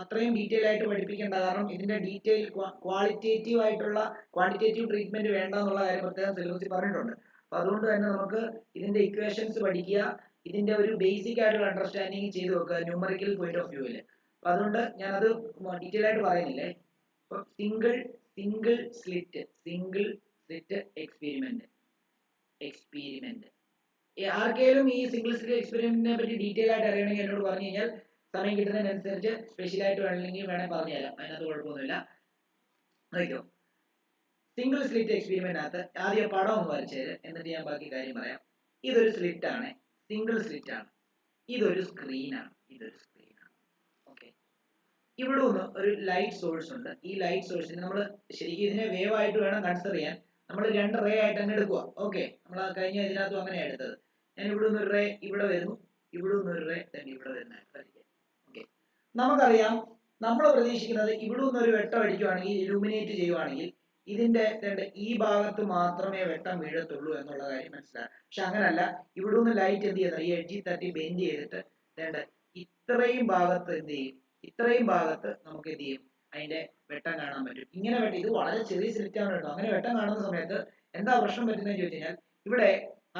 അത്രയും ഡീറ്റെയിൽ ആയിട്ട് പഠിപ്പിക്കേണ്ട, കാരണം ഇതിന്റെ ഡീറ്റെയിൽ ക്വാളിറ്റേറ്റീവ് ആയിട്ടുള്ള ക്വാണ്ടിറ്റേറ്റീവ് ട്രീറ്റ്മെന്റ് വേണ്ട എന്നുള്ള കാര്യം പ്രത്യേകം സിലബസിൽ പറഞ്ഞിട്ടുണ്ട്. അപ്പൊ അതുകൊണ്ട് തന്നെ നമുക്ക് ഇതിന്റെ ഇക്വേഷൻസ് പഠിക്കുക, ഇതിന്റെ ഒരു ബേസിക് ആയിട്ടുള്ള അണ്ടർസ്റ്റാൻഡിങ് ചെയ്ത് വെക്കുക ന്യൂമറിക്കൽ പോയിന്റ് ഓഫ് വ്യൂവിൽ. അപ്പൊ അതുകൊണ്ട് ഞാനത് ഡീറ്റെയിൽ ആയിട്ട് പറയുന്നില്ലേ. അപ്പൊ സിംഗിൾ സ്ലിറ്റ് എക്സ്പെരിമെന്റ് ആർക്കെങ്കിലും ഈ സിംഗിൾ സ്ലിറ്റ് എക്സ്പെരിമെന്റിനെ പറ്റി ഡീറ്റെയിൽ ആയിട്ട് അറിയണമെങ്കിൽ എന്നോട് പറഞ്ഞു കഴിഞ്ഞാൽ സമയം കിട്ടുന്നതിനനുസരിച്ച് സ്പെഷ്യൽ ആയിട്ട് വേണമെങ്കിൽ പറഞ്ഞു തരാം, അതിനകത്ത് കുഴപ്പമൊന്നുമില്ല. നോക്കിയോ, സിംഗിൾ സ്ലിറ്റ് എക്സ്പെരിമെന്റിനകത്ത് ആദ്യം പടം ഒന്ന് വരച്ചേര്, എന്നിട്ട് ഞാൻ ബാക്കി കാര്യം പറയാം. ഇതൊരു സ്ലിറ്റ് ആണ്, സിംഗിൾ സ്ലിറ്റ് ആണ്. ഇതൊരു സ്ക്രീനാണ്. ഓക്കെ, ഇവിടെ ഒന്ന് ഒരു ലൈറ്റ് സോഴ്സ് ഉണ്ട്. ഈ ലൈറ്റ് സോഴ്സിന് നമ്മൾ ശരിക്കും ഇതിനെ വേവ് ആയിട്ട് വേണം കൺസിഡർ ചെയ്യാൻ. നമ്മൾ 2 റേ ആയിട്ട് തന്നെ എടുക്കുക. ഓക്കെ, നമ്മൾ കഴിഞ്ഞ ഇതിനകത്തും അങ്ങനെയാണ് എടുത്തത്. ഞാൻ ഇവിടെ നിന്ന് ഒരു റേ ഇവിടെ വരുന്നു, ഇവിടെ നിന്ന് ഒരു റേ തന്നെ ഇവിടെ വരുന്നതായിട്ട്. ഓക്കെ, നമുക്കറിയാം നമ്മൾ പ്രതീക്ഷിക്കുന്നത് ഇവിടെ നിന്ന് ഒരു വെട്ടം അടിക്കുകയാണെങ്കിൽ, ഇലൂമിനേറ്റ് ചെയ്യുവാണെങ്കിൽ ഇതിന്റെ ഈ ഭാഗത്ത് മാത്രമേ വെട്ടം വീഴത്തുള്ളൂ എന്നുള്ള കാര്യം മനസ്സിലാക്കാം. പക്ഷെ അങ്ങനല്ല, ഇവിടെ നിന്ന് ലൈറ്റ് എന്ത് ചെയ്യുന്നത്, ഈ എഡ്ജിൽ തട്ടി ബെൻഡ് ചെയ്തിട്ട് ഇത്രയും ഭാഗത്ത് എന്ത് ചെയ്യും, ഇത്രയും ഭാഗത്ത് നമുക്ക് എന്ത് ചെയ്യും, അതിന്റെ വെട്ടം കാണാൻ പറ്റും. ഇങ്ങനെ വെട്ടം, ഇത് വളരെ ചെറിയ സ്ലിറ്റ് ആണ് കേട്ടോ. അങ്ങനെ വെട്ടം കാണുന്ന സമയത്ത് എന്താ പ്രശ്നം പറ്റുന്നതെന്ന് ചോദിച്ചു കഴിഞ്ഞാൽ, ഇവിടെ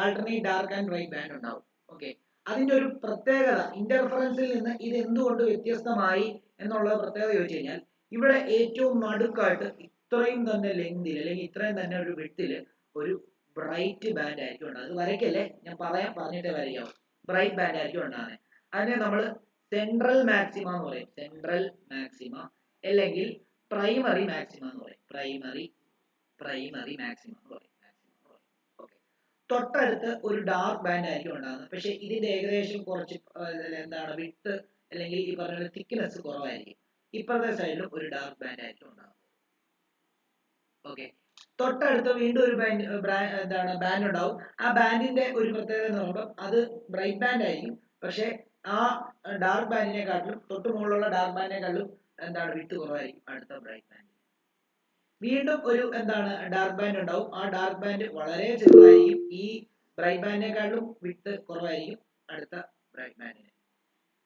alternate dark and bright band ഉണ്ടാവും. ഓക്കെ, അതിന്റെ ഒരു പ്രത്യേകത, ഇന്റർഫറൻസിൽ നിന്ന് ഇത് എന്തുകൊണ്ട് വ്യത്യസ്തമായി എന്നുള്ള പ്രത്യേകത ചോദിച്ചു കഴിഞ്ഞാൽ, ഇവിടെ ഏറ്റവും നടുക്കായിട്ട് ഇത്രയും തന്നെ ലെങ്തിൽ അല്ലെങ്കിൽ ഇത്രയും തന്നെ ഒരു വിഡ്ത്തില് ഒരു ബ്രൈറ്റ് ബാൻഡ് ആയിരിക്കും ഉണ്ടാകും. അത് വരയ്ക്കല്ലേ, ഞാൻ പറഞ്ഞിട്ടേ വരയ്ക്കാവും. ബ്രൈറ്റ് ബാൻഡ് ആയിരിക്കും ഉണ്ടാകുന്നത്. അതിനെ നമ്മൾ സെൻട്രൽ മാക്സിമ എന്ന് പറയും. സെൻട്രൽ മാക്സിമ അല്ലെങ്കിൽ പ്രൈമറി മാക്സിമ എന്ന് പറയും. പ്രൈമറി മാക്സിമ എന്ന് പറയും. ഓക്കെ, തൊട്ടടുത്ത് ഒരു ഡാർക്ക് ബാൻഡ് ആയിരിക്കും ഉണ്ടാകുന്നത്. പക്ഷെ ഇതിന്റെ ഏകദേശം കുറച്ച് എന്താണ് വിഡ്ത്ത് അല്ലെങ്കിൽ ഈ പറഞ്ഞ തിക്നെസ് കുറവായിരിക്കും. ഇപ്പുറത്തെ സൈഡിലും ഒരു ഡാർക്ക് ബാൻഡ് ആയിരിക്കും ഉണ്ടാകുന്നത്. ഓക്കെ, തൊട്ടടുത്ത് വീണ്ടും ഒരു ബാൻഡ് ഉണ്ടാവും. ആ ബാൻഡിന്റെ ഒരു പ്രത്യേകത എന്ന് പറയുമ്പോൾ അത് ബ്രൈറ്റ് ബാൻഡ് ആയിരിക്കും. പക്ഷെ ആ ഡാർക്ക് ബാൻഡിനെക്കാട്ടിലും തൊട്ട് മുകളിലുള്ള ഡാർക്ക് ബാൻഡിനെക്കാട്ടിലും വിഡ്ത്ത് കുറവായിരിക്കും അടുത്ത ബ്രൈറ്റ് ബാൻഡ്. വീണ്ടും ഒരു ഡാർക്ക് ബാൻഡ് ഉണ്ടാവും. ആ ഡാർക്ക് ബാൻഡ് വളരെ ചെറുതായിരിക്കും. ഈ ബ്രൈറ്റ് ബാൻഡിനെക്കാട്ടിലും വിഡ്ത്ത് കുറവായിരിക്കും അടുത്ത ബ്രൈറ്റ് ബാൻഡിന്.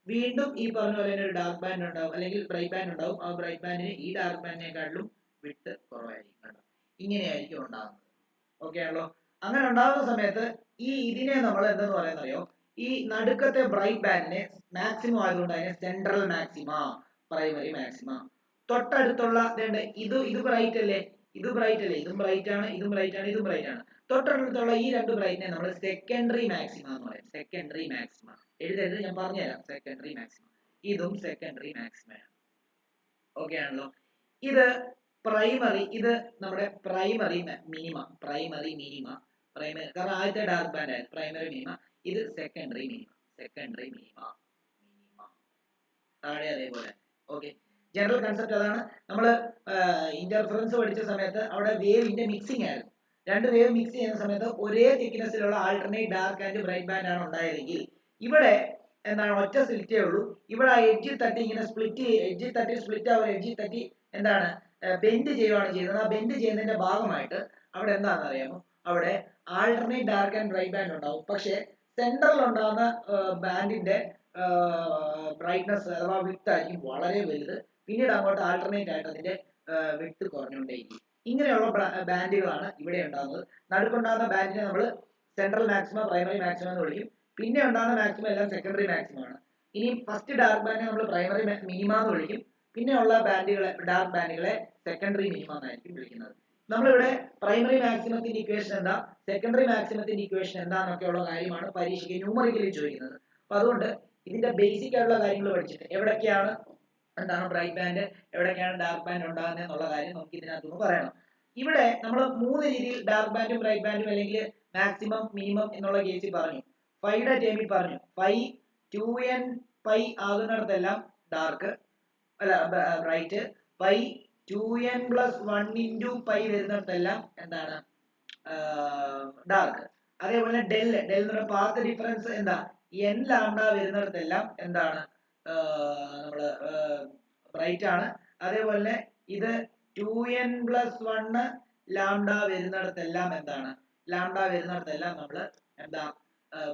വീണ്ടും ഈ പറഞ്ഞ പോലെ തന്നെ ഒരു ഡാർക്ക് ബാൻഡ് ഉണ്ടാവും അല്ലെങ്കിൽ ബ്രൈറ്റ് ബാൻഡ് ഉണ്ടാവും. ആ ബ്രൈറ്റ് ബാൻഡിന് ഈ ഡാർക്ക് ബാൻഡിനെക്കാട്ടിലും വിഡ്ത്ത് കുറവായിരിക്കും. ഇങ്ങനെയായിരിക്കും ഉണ്ടാകുന്നത്. ഓക്കെ ആണല്ലോ. അങ്ങനെ ഉണ്ടാകുന്ന സമയത്ത് ഇതിനെ നമ്മൾ എന്തെന്ന് പറയുന്നത് അറിയോ, ഈ നടുക്കത്തെ ബ്രൈറ്റ് ബാൻഡിനെ മാക്സിമം ആയതുകൊണ്ട് അതിനെ സെൻട്രൽ മാക്സിമ, പ്രൈമറി മാക്സിമ. തൊട്ടടുത്തുള്ള ഇത് ബ്രൈറ്റ് അല്ലേ, ഇതും ബ്രൈറ്റ് ആണ്, ഇതും ബ്രൈറ്റ് ആണ്, ഇതും ബ്രൈറ്റ് ആണ്. തൊട്ടടുത്തുള്ള ഈ 2 ബ്രൈറ്റിനെ നമ്മൾ സെക്കൻഡറി മാക്സിമ എന്ന് പറയും. സെക്കൻഡറി മാക്സിമ എഴുതരുത്, ഞാൻ പറഞ്ഞുതരാം. സെക്കൻഡറി മാക്സിമ, ഇതും സെക്കൻഡറി മാക്സിമയാണ്. ഓക്കെ ആണല്ലോ. ഇത് പ്രൈമറി, ഇത് നമ്മുടെ പ്രൈമറി മിനിമ, കാരണം ആദ്യത്തെ ഡാർക്ക് ബാൻഡ് ആയിരുന്നു പ്രൈമറി മിനിമ. ഇത് സെക്കൻഡറി മിനിമ. താഴെ അതേപോലെ. ഓക്കെ, ജനറൽ കൺസെപ്റ്റ് അതാണ്. നമ്മൾ ഇന്റർഫറൻസ് പഠിച്ച സമയത്ത് അവിടെ വേവിന്റെ മിക്സിംഗ് ആയിരുന്നു. 2 വേവ് മിക്സ് ചെയ്യുന്ന സമയത്ത് ഒരേ തിക്നെസ്സിലുള്ള alternate dark and bright band ആണ് ഉണ്ടായതെങ്കിൽ, ഇവിടെ ഒറ്റ സ്ലിറ്റേ ഉള്ളൂ. ഇവിടെ ആ എഡ്ജിൽ തട്ടി ഇങ്ങനെ സ്പ്ലിറ്റ് ആവുക, എഡ്ജിൽ തട്ടി ബെൻഡ് ചെയ്യുകയാണ് ചെയ്യുന്നത്. ആ ബെൻഡ് ചെയ്യുന്നതിന്റെ ഭാഗമായിട്ട് അവിടെ എന്താണെന്ന് അറിയാമോ, അവിടെ alternate dark and bright band ഉണ്ടാവും. പക്ഷെ സെൻട്രൽ ഉണ്ടാകുന്ന ബാൻഡിന്റെ ബ്രൈറ്റ്നസ് അഥവാ വിഡ്ത്ത് ആയിരിക്കും വളരെ വലുത്. പിന്നീട് അങ്ങോട്ട് ആൾട്ടർനേറ്റ് ആയിട്ട് അതിന്റെ വിഡ്ത്ത് കുറഞ്ഞുകൊണ്ടേയിരിക്കും. ഇങ്ങനെയുള്ള ബാൻഡുകളാണ് ഇവിടെ ഉണ്ടാകുന്നത്. നടുക്കുണ്ടാകുന്ന ബാൻഡിനെ നമ്മൾ സെൻട്രൽ മാക്സിമം, പ്രൈമറി മാക്സിമം എന്ന് വിളിക്കും. പിന്നെ ഉണ്ടാകുന്ന മാക്സിമം എല്ലാം സെക്കൻഡറി മാക്സിമം ആണ്. ഇനി ഫസ്റ്റ് ഡാർക്ക് ബാൻഡിനെ നമ്മൾ പ്രൈമറി മിനിമ എന്ന് വിളിക്കും. പിന്നെയുള്ള ഡാർക്ക് ബാൻഡുകളെ സെക്കൻഡറി മിനിമ എന്നായിരിക്കും വിളിക്കുന്നത്. നമ്മളിവിടെ പ്രൈമറി മാക്സിമത്തിന്റെ ഇക്വേഷൻ എന്താ, സെക്കൻഡറി മാക്സിമത്തിന്റെ ഇക്വേഷൻ എന്താണെന്നൊക്കെയുള്ള കാര്യമാണ് പരീക്ഷയ്ക്ക് ന്യൂമറിക്കലി ചോദിക്കുന്നത്. അപ്പൊ അതുകൊണ്ട് ഇതിന്റെ ബേസിക് ആയിട്ടുള്ള കാര്യങ്ങൾ പഠിച്ചിട്ട് എവിടൊക്കെയാണ് ബ്രൈറ്റ് ബാൻഡ്, എവിടൊക്കെയാണ് ഡാർക്ക് ബാൻഡ് ഉണ്ടാകുന്നത് എന്നുള്ള കാര്യം നമുക്ക് ഇതിനകത്തുനിന്ന് പറയണം. ഇവിടെ നമ്മൾ 3 രീതിയിൽ ഡാർക്ക് ബാൻഡും ബ്രൈറ്റ് ബാൻഡും അല്ലെങ്കിൽ മാക്സിമം മിനിമം എന്നുള്ള കേസിൽ പറഞ്ഞു. ഫൈയുടെ ടേമിൽ പറഞ്ഞു, ഫൈ 2n പൈ ആകുന്നിടത്തെല്ലാം ഡാർക്ക് അല്ല ബ്രൈറ്റ്, പൈ 2n+1 × പൈ വരുന്നിടത്തെല്ലാം ഡാർക്ക്. അതേപോലെ ഡെൽ എന്ന് പറഞ്ഞ പാത്ത് ഡിഫറൻസ് എന്താ n ലാംഡ വരുന്നിടത്തെല്ലാം എന്താണ് നമ്മള് ബ്രൈറ്റ് ആണ്. അതേപോലെ ഇത് 2n+1 ലാംഡ വരുന്നിടത്തെല്ലാം എന്താണ് നമ്മള് എന്താ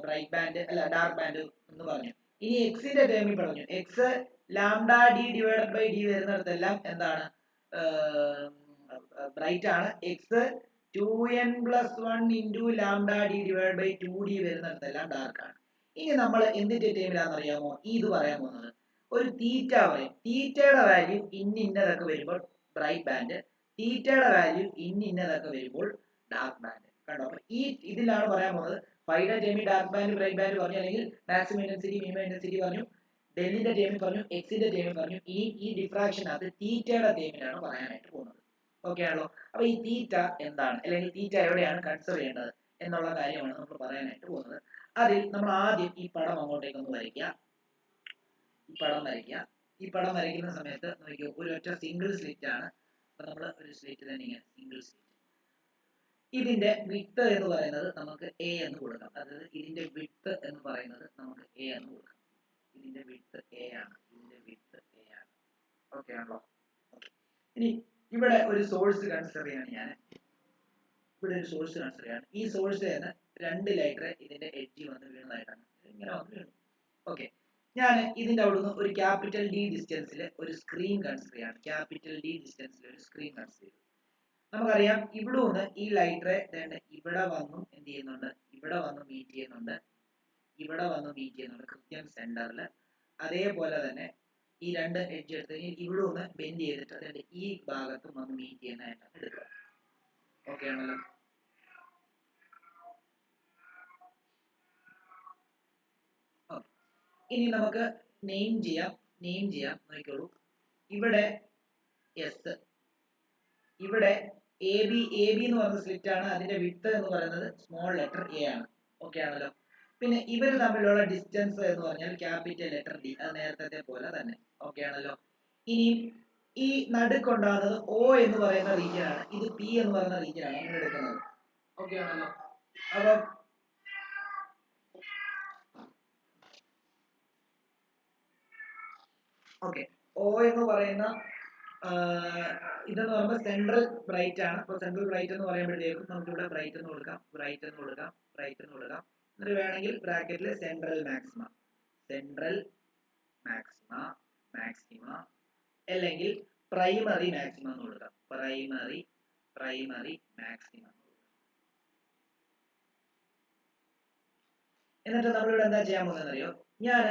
ബ്രൈറ്റ് ബാൻഡ് അല്ല ഡാർക്ക് ബാൻഡ് എന്ന് പറഞ്ഞു. ഇനി എക്സിന്റെ ടേമിൽ പറഞ്ഞു X lambda D divided by D വരുന്നിടത്തെല്ലാം എന്താണ് ബ്രൈറ്റ് ആണ്. X 2n+1 into lambda D divide by 2d വരുന്നിടത്തെല്ലാം ഡാർക്ക് ആണ്. ഇനി നമ്മൾ എന്തിന്റെ ടേമിലാണെന്ന് അറിയാമോ ഇത് പറയാൻ പോകുന്നത്? ഒരു തീറ്റ പറയും. തീറ്റയുടെ വാല്യൂ ഇന്നതൊക്കെ വരുമ്പോൾ ബ്രൈറ്റ് ബാൻഡ്, തീറ്റയുടെ വാല്യൂ ഇന്നതൊക്കെ വരുമ്പോൾ ഡാർക്ക് ബാൻഡ്. കണ്ടോ? അപ്പൊ ഈ ഇതിലാണ് പറയാൻ പോകുന്നത്. ഫൈയുടെ ടേമിൽ ഡാർക്ക് ബാൻഡ് ബ്രൈറ്റ് ബാൻഡ് പറഞ്ഞു, അല്ലെങ്കിൽ മാക്സിമം ഇന്റൻസിറ്റി മിനിമം ഇന്റൻസിറ്റി പറഞ്ഞു, ഡെല്ലിന്റെ ടേമിൽ പറഞ്ഞു, എക്സിന്റെ ടേമിൽ പറഞ്ഞു. ഈ ഡിഫ്രാക്ഷൻ അത് തീറ്റയുടെ ടേമിലാണ് പറയാനായിട്ട് പോകുന്നത്. ഓക്കെ ആണല്ലോ? അപ്പൊ ഈ തീറ്റ എന്താണ്, അല്ലെങ്കിൽ തീറ്റ എവിടെയാണ് കൺസിഡർ ചെയ്യേണ്ടത് എന്നുള്ള കാര്യമാണ് നമ്മൾ പറയാനായിട്ട് പോകുന്നത്. അതിൽ നമ്മൾ ആദ്യം ഈ പടം അങ്ങോട്ടേക്ക് ഒന്ന് വരയ്ക്കുക. ഈ പടം വരയ്ക്കുന്ന സമയത്ത് നോക്കിയോ, ഒരു ഒറ്റ സിംഗിൾ സ്ലിറ്റ് ആണ്. അപ്പൊ നമ്മൾ ഒരു സ്ലിറ്റ് തന്നെ ഇങ്ങനെ സിംഗിൾ സ്ലിറ്റ്. ഇതിന്റെ വിഡ്ത്ത് എന്ന് പറയുന്നത് നമുക്ക് എ എന്ന് കൊടുക്കാം. അതായത് ഇതിന്റെ വിഡ്ത്ത് എന്ന് പറയുന്നത് നമുക്ക് എ എന്ന് കൊടുക്കാം. ഇതിന്റെ വിഡ്ത്ത് എ ആണ്. ഓക്കെ ആണല്ലോ? ഇനി ഇവിടെ ഒരു സോഴ്സ് കൺസിഡർ ചെയ്യാണ് ഞാൻ. ഈ സോഴ്സ് തന്നെ 2 ലൈറ്റർ ഇതിന്റെ എഡ്ജിൽ വന്ന് വീണതായിട്ടാണ് ഇങ്ങനെ വന്ന് വീണു. ഓക്കെ, ഞാൻ ഇതിന്റെ അവിടുന്ന് ഒരു ക്യാപിറ്റൽ ഡി ഡിസ്റ്റൻസിൽ ഒരു സ്ക്രീൻ കൺസിഡർ ചെയ്യാണ്. നമുക്കറിയാം ഇവിടെ നിന്ന് ഈ ലൈറ്ററെ ഇവിടെ വന്നും എന്ത് ചെയ്യുന്നുണ്ട്, ഇവിടെ വന്ന് മീറ്റ് ചെയ്യുന്നുണ്ട് കൃത്യം സെന്ററിൽ. അതേപോലെ തന്നെ ഈ 2 എഡ്ജ് എടുത്ത് കഴിഞ്ഞാൽ ഇവിടെ നിന്ന് ബെൻഡ് ചെയ്തിട്ട് അതിന്റെ ഈ ഭാഗത്തും വന്ന് മീറ്റ് ചെയ്യുന്നതായിട്ടാണ് എടുക്കുക. ഓക്കെ ആണല്ലോ? ഇനി നമുക്ക് നെയിം ചെയ്യാം നോക്കിക്കോളൂ. ഇവിടെ എസ്, ഇവിടെ എ ബി എന്ന് പറയുന്ന സ്ലിറ്റ് ആണ്. അതിന്റെ വിഡ്ത്ത് എന്ന് പറയുന്നത് സ്മോൾ ലെറ്റർ എ ആണ്. ഓക്കെ ആണല്ലോ? പിന്നെ ഇവർ തമ്മിലുള്ള ഡിസ്റ്റൻസ് എന്ന് പറഞ്ഞാൽ ക്യാപിറ്റൽ ലെറ്റർ ഡി, അത് നേരത്തെ പോലെ തന്നെ. ഓക്കെ ആണല്ലോ? ഇനി ഈ നടുക്കുണ്ടാകുന്നത് ഒ എന്ന് പറയുന്ന റീജിയൻ ആണ്, ഇത് പി എന്ന് പറയുന്ന റീജിയൻ ആണ് നമ്മൾ എടുക്കുന്നത്. ഓക്കെ ആണല്ലോ? അപ്പം ഓക്കെ, ഒ എന്ന് പറയുന്ന ഇതെന്ന് പറയുമ്പോൾ സെൻട്രൽ ബ്രൈറ്റ് ആണ്. അപ്പോൾ സെൻട്രൽ ബ്രൈറ്റ് എന്ന് പറയുമ്പോഴത്തേക്കും നമുക്ക് ഇവിടെ ബ്രൈറ്റ് എന്ന് കൊടുക്കാം. എന്നിട്ട് വേണമെങ്കിൽ ബ്രാക്കറ്റിൽ സെൻട്രൽ മാക്സിമ അല്ലെങ്കിൽ പ്രൈമറി മാക്സിമം എന്ന് കൊടുക്കാം. Primary maximum. എന്നിട്ട് നമ്മളിവിടെ എന്താ ചെയ്യാൻ പോകുന്നത് അറിയോ? ഞാൻ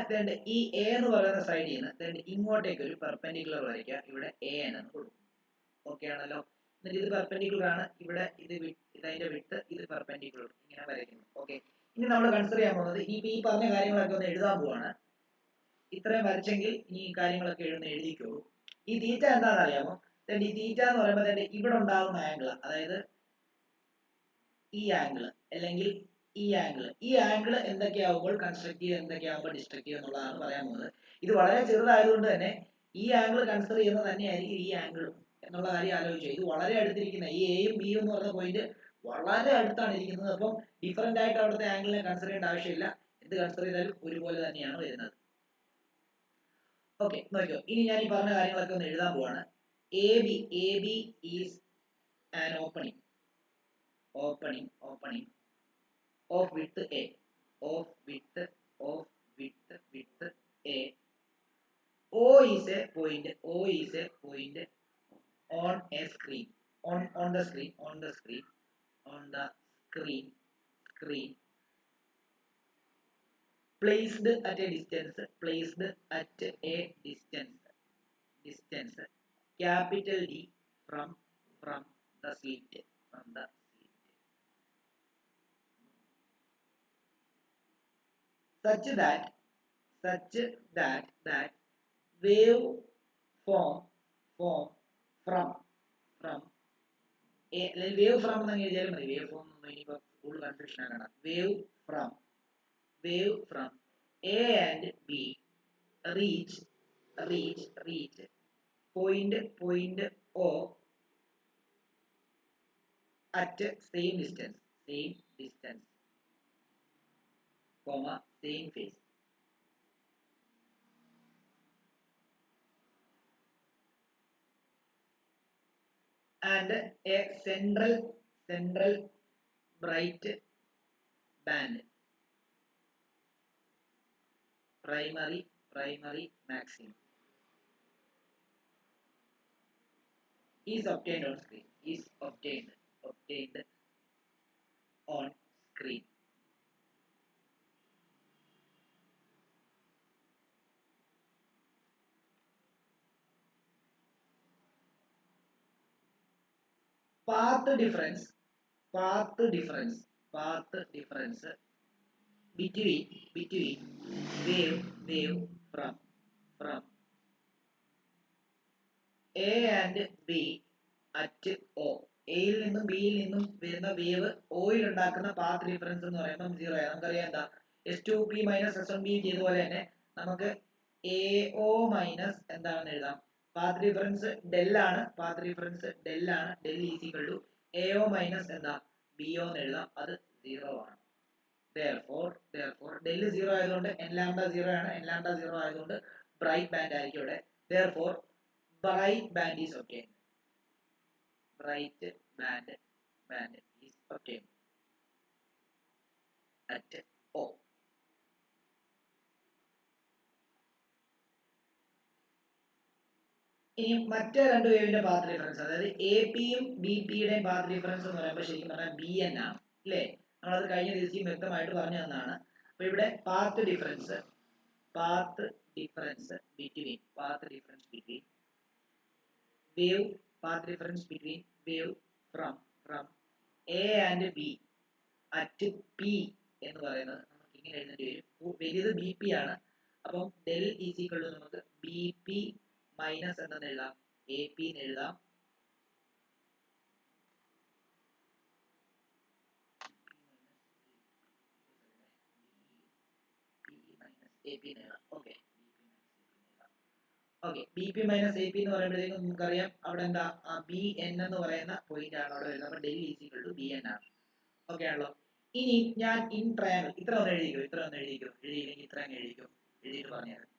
ഈ എ എന്ന് പറയുന്ന സൈഡിൽ നിന്ന് ഇങ്ങോട്ടേക്ക് ഒരു പെർപെൻഡിക്കുലർ വരയ്ക്കുക. ഇവിടെ എ എന്ന് കൊടുക്കും. ഓക്കെ ആണല്ലോ? എന്നിട്ട് ഇത് പെർപെൻഡിക്കുലർ ആണ്. ഇവിടെ ഇതിന്റെ വിഡ്ത്ത്, ഇത് പെർപെൻഡിക്കുലർ, ഇങ്ങനെ വരയ്ക്കുന്നു. ഓക്കെ, ഇനി നമ്മൾ കൺസിഡർ ചെയ്യാൻ പോകുന്നത് ഈ പറഞ്ഞ കാര്യങ്ങളൊക്കെ ഒന്ന് എഴുതാൻ പോവാണ്. ഇത്രയും വരച്ചെങ്കിൽ ഈ കാര്യങ്ങളൊക്കെ എഴുതിക്കോളൂ. ഈ തീറ്റ എന്താണെന്ന് അറിയാമോ? ഈ തീറ്റ എന്ന് പറയുമ്പോൾ ഇവിടെ ഉണ്ടാകുന്ന ആംഗിൾ, അതായത് ഈ ആംഗിൾ അല്ലെങ്കിൽ ഈ ആംഗിൾ എന്തൊക്കെയാവുമ്പോൾ കൺസ്ട്രക്റ്റീവ്, എന്തൊക്കെയാവുമ്പോൾ ഡിസ്ട്രക്റ്റീവ് എന്നുള്ളതാണ് പറയാൻ പോകുന്നത്. ഇത് വളരെ ചെറുതായതുകൊണ്ട് തന്നെ ഈ ആംഗിൾ കൺസിഡർ ചെയ്യുന്നത് തന്നെയായിരിക്കും ഈ ആംഗിളും എന്നുള്ള കാര്യം ആലോചിച്ചു. ഇത് വളരെ അടുത്തിരിക്കുന്ന ഈ എയും ബിയും എന്ന് പറയുന്ന പോയിന്റ് വളരെ അടുത്താണ് ഇരിക്കുന്നത്. അപ്പം ഡിഫറന്റ് ആയിട്ട് അവിടുത്തെ ആംഗിളിനെ കൺസിഡർ ചെയ്യേണ്ട ആവശ്യമില്ല. എന്ത് കൺസിഡർ ചെയ്താലും ഒരുപോലെ തന്നെയാണ് വരുന്നത്. ഓക്കെ, നോക്കിയോ. ഇനി ഞാൻ ഈ പറഞ്ഞ കാര്യങ്ങളൊക്കെ ഒന്ന് എഴുതാൻ പോവാണ്. A B is an opening of width A, of width A. O is a point on a screen, on the screen placed at a distance capital D from the slit, such that wave form from a, wave from എന്ന് എഴുതിയാലും മതി. wave form ഒന്നും ഇനിയിപ്പോൾ full confusion ആക്കണം. wave from A and B reach point O at same distance comma same phase. And a central bright band, primary maximum, is obtained on screen. Is obtained on screen. Path difference between wave from A and B at O. എയിൽ നിന്നും ബിയിൽ നിന്നും വരുന്ന wave oil ഉണ്ടാക്കുന്ന path difference എന്ന് പറയുമ്പോൾ 0 ആണ്. നമുക്കറിയാം എന്താ S2P മൈനസ് S1B ചെയ്തതുപോലെ തന്നെ നമുക്ക് AO മൈനസ് എന്താണെന്ന് എഴുതാം, പാത്ത് ഡിഫറൻസ് ഡെൽ ആണ്, del is equal to AO minus എന്താ BO എന്ന് എഴുതാം, അത് 0 ആണ്. therefore del 0 ആയതുകൊണ്ട് n lambda 0 ആണ്, n lambda 0 ആയതുകൊണ്ട് ബ്രൈറ്റ് ബാൻഡ് ആയിരിക്കും ഇവിടെ. therefore bright band is obtained. Bright band is obtained at O. ഇനി മറ്റേ രണ്ട് വേവിന്റെ പാത്ത് ഡിഫറൻസ്, അതായത് എ പിയും ബി പിയുടെയും പാത്ത് ഡിഫറൻസ് എന്ന് പറയുമ്പോൾ ശരിക്കും പറഞ്ഞാൽ ബി എൻ ആണ് അല്ലേ? നമ്മളത് കഴിഞ്ഞ ദിവസം വ്യക്തമായിട്ട് പറഞ്ഞു തന്നതാണ്. അപ്പൊ ഇവിടെ path difference between wave, path difference between wave from A and B at P എന്ന് പറയുന്നത് നമുക്ക് ഇങ്ങനെ എഴുതേണ്ടി വരും. വലുത് ബി പി ആണ്, അപ്പം ഡെൽ ഈസ് ഈക്വൽ ടു നമുക്ക് ബി പി മൈനസ് എന്തെന്ന് എഴുതാം, എ പി എന്ന് എഴുതാം. B P minus A P എന്ന് പറയുമ്പോഴത്തേക്കും നമുക്കറിയാം അവിടെ എന്താ ബി എൻ എന്ന് പറയുന്ന പോയിന്റ് ആണ് അവിടെ വരുന്നത്. അപ്പൊ del is equal to B N ആണ്. ഓക്കെ ആണല്ലോ. ഇനി ഞാൻ ഇൻ ട്രയാങ്കിൾ ഇത്ര ഒന്ന് എഴുതിക്കോ, എഴുതിയില്ലെങ്കിൽ ഇത്ര അങ്ങ് എഴുതിക്കോ, എഴുതിയിട്ട് പറഞ്ഞുതരാം.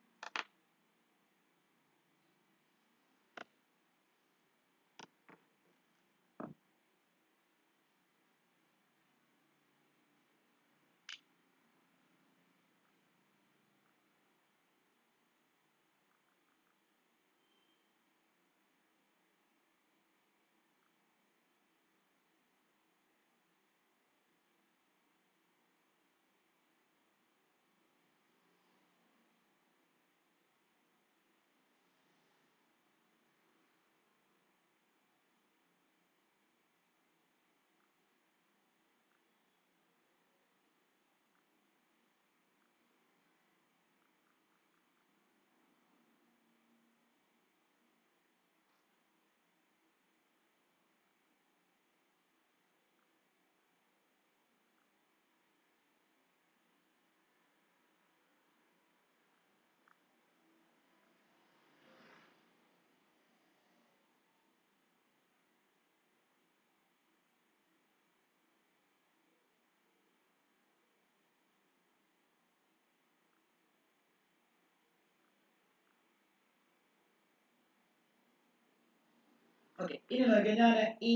ഓക്കെ, ഇനി നോക്കിയാൽ ഞാൻ ഈ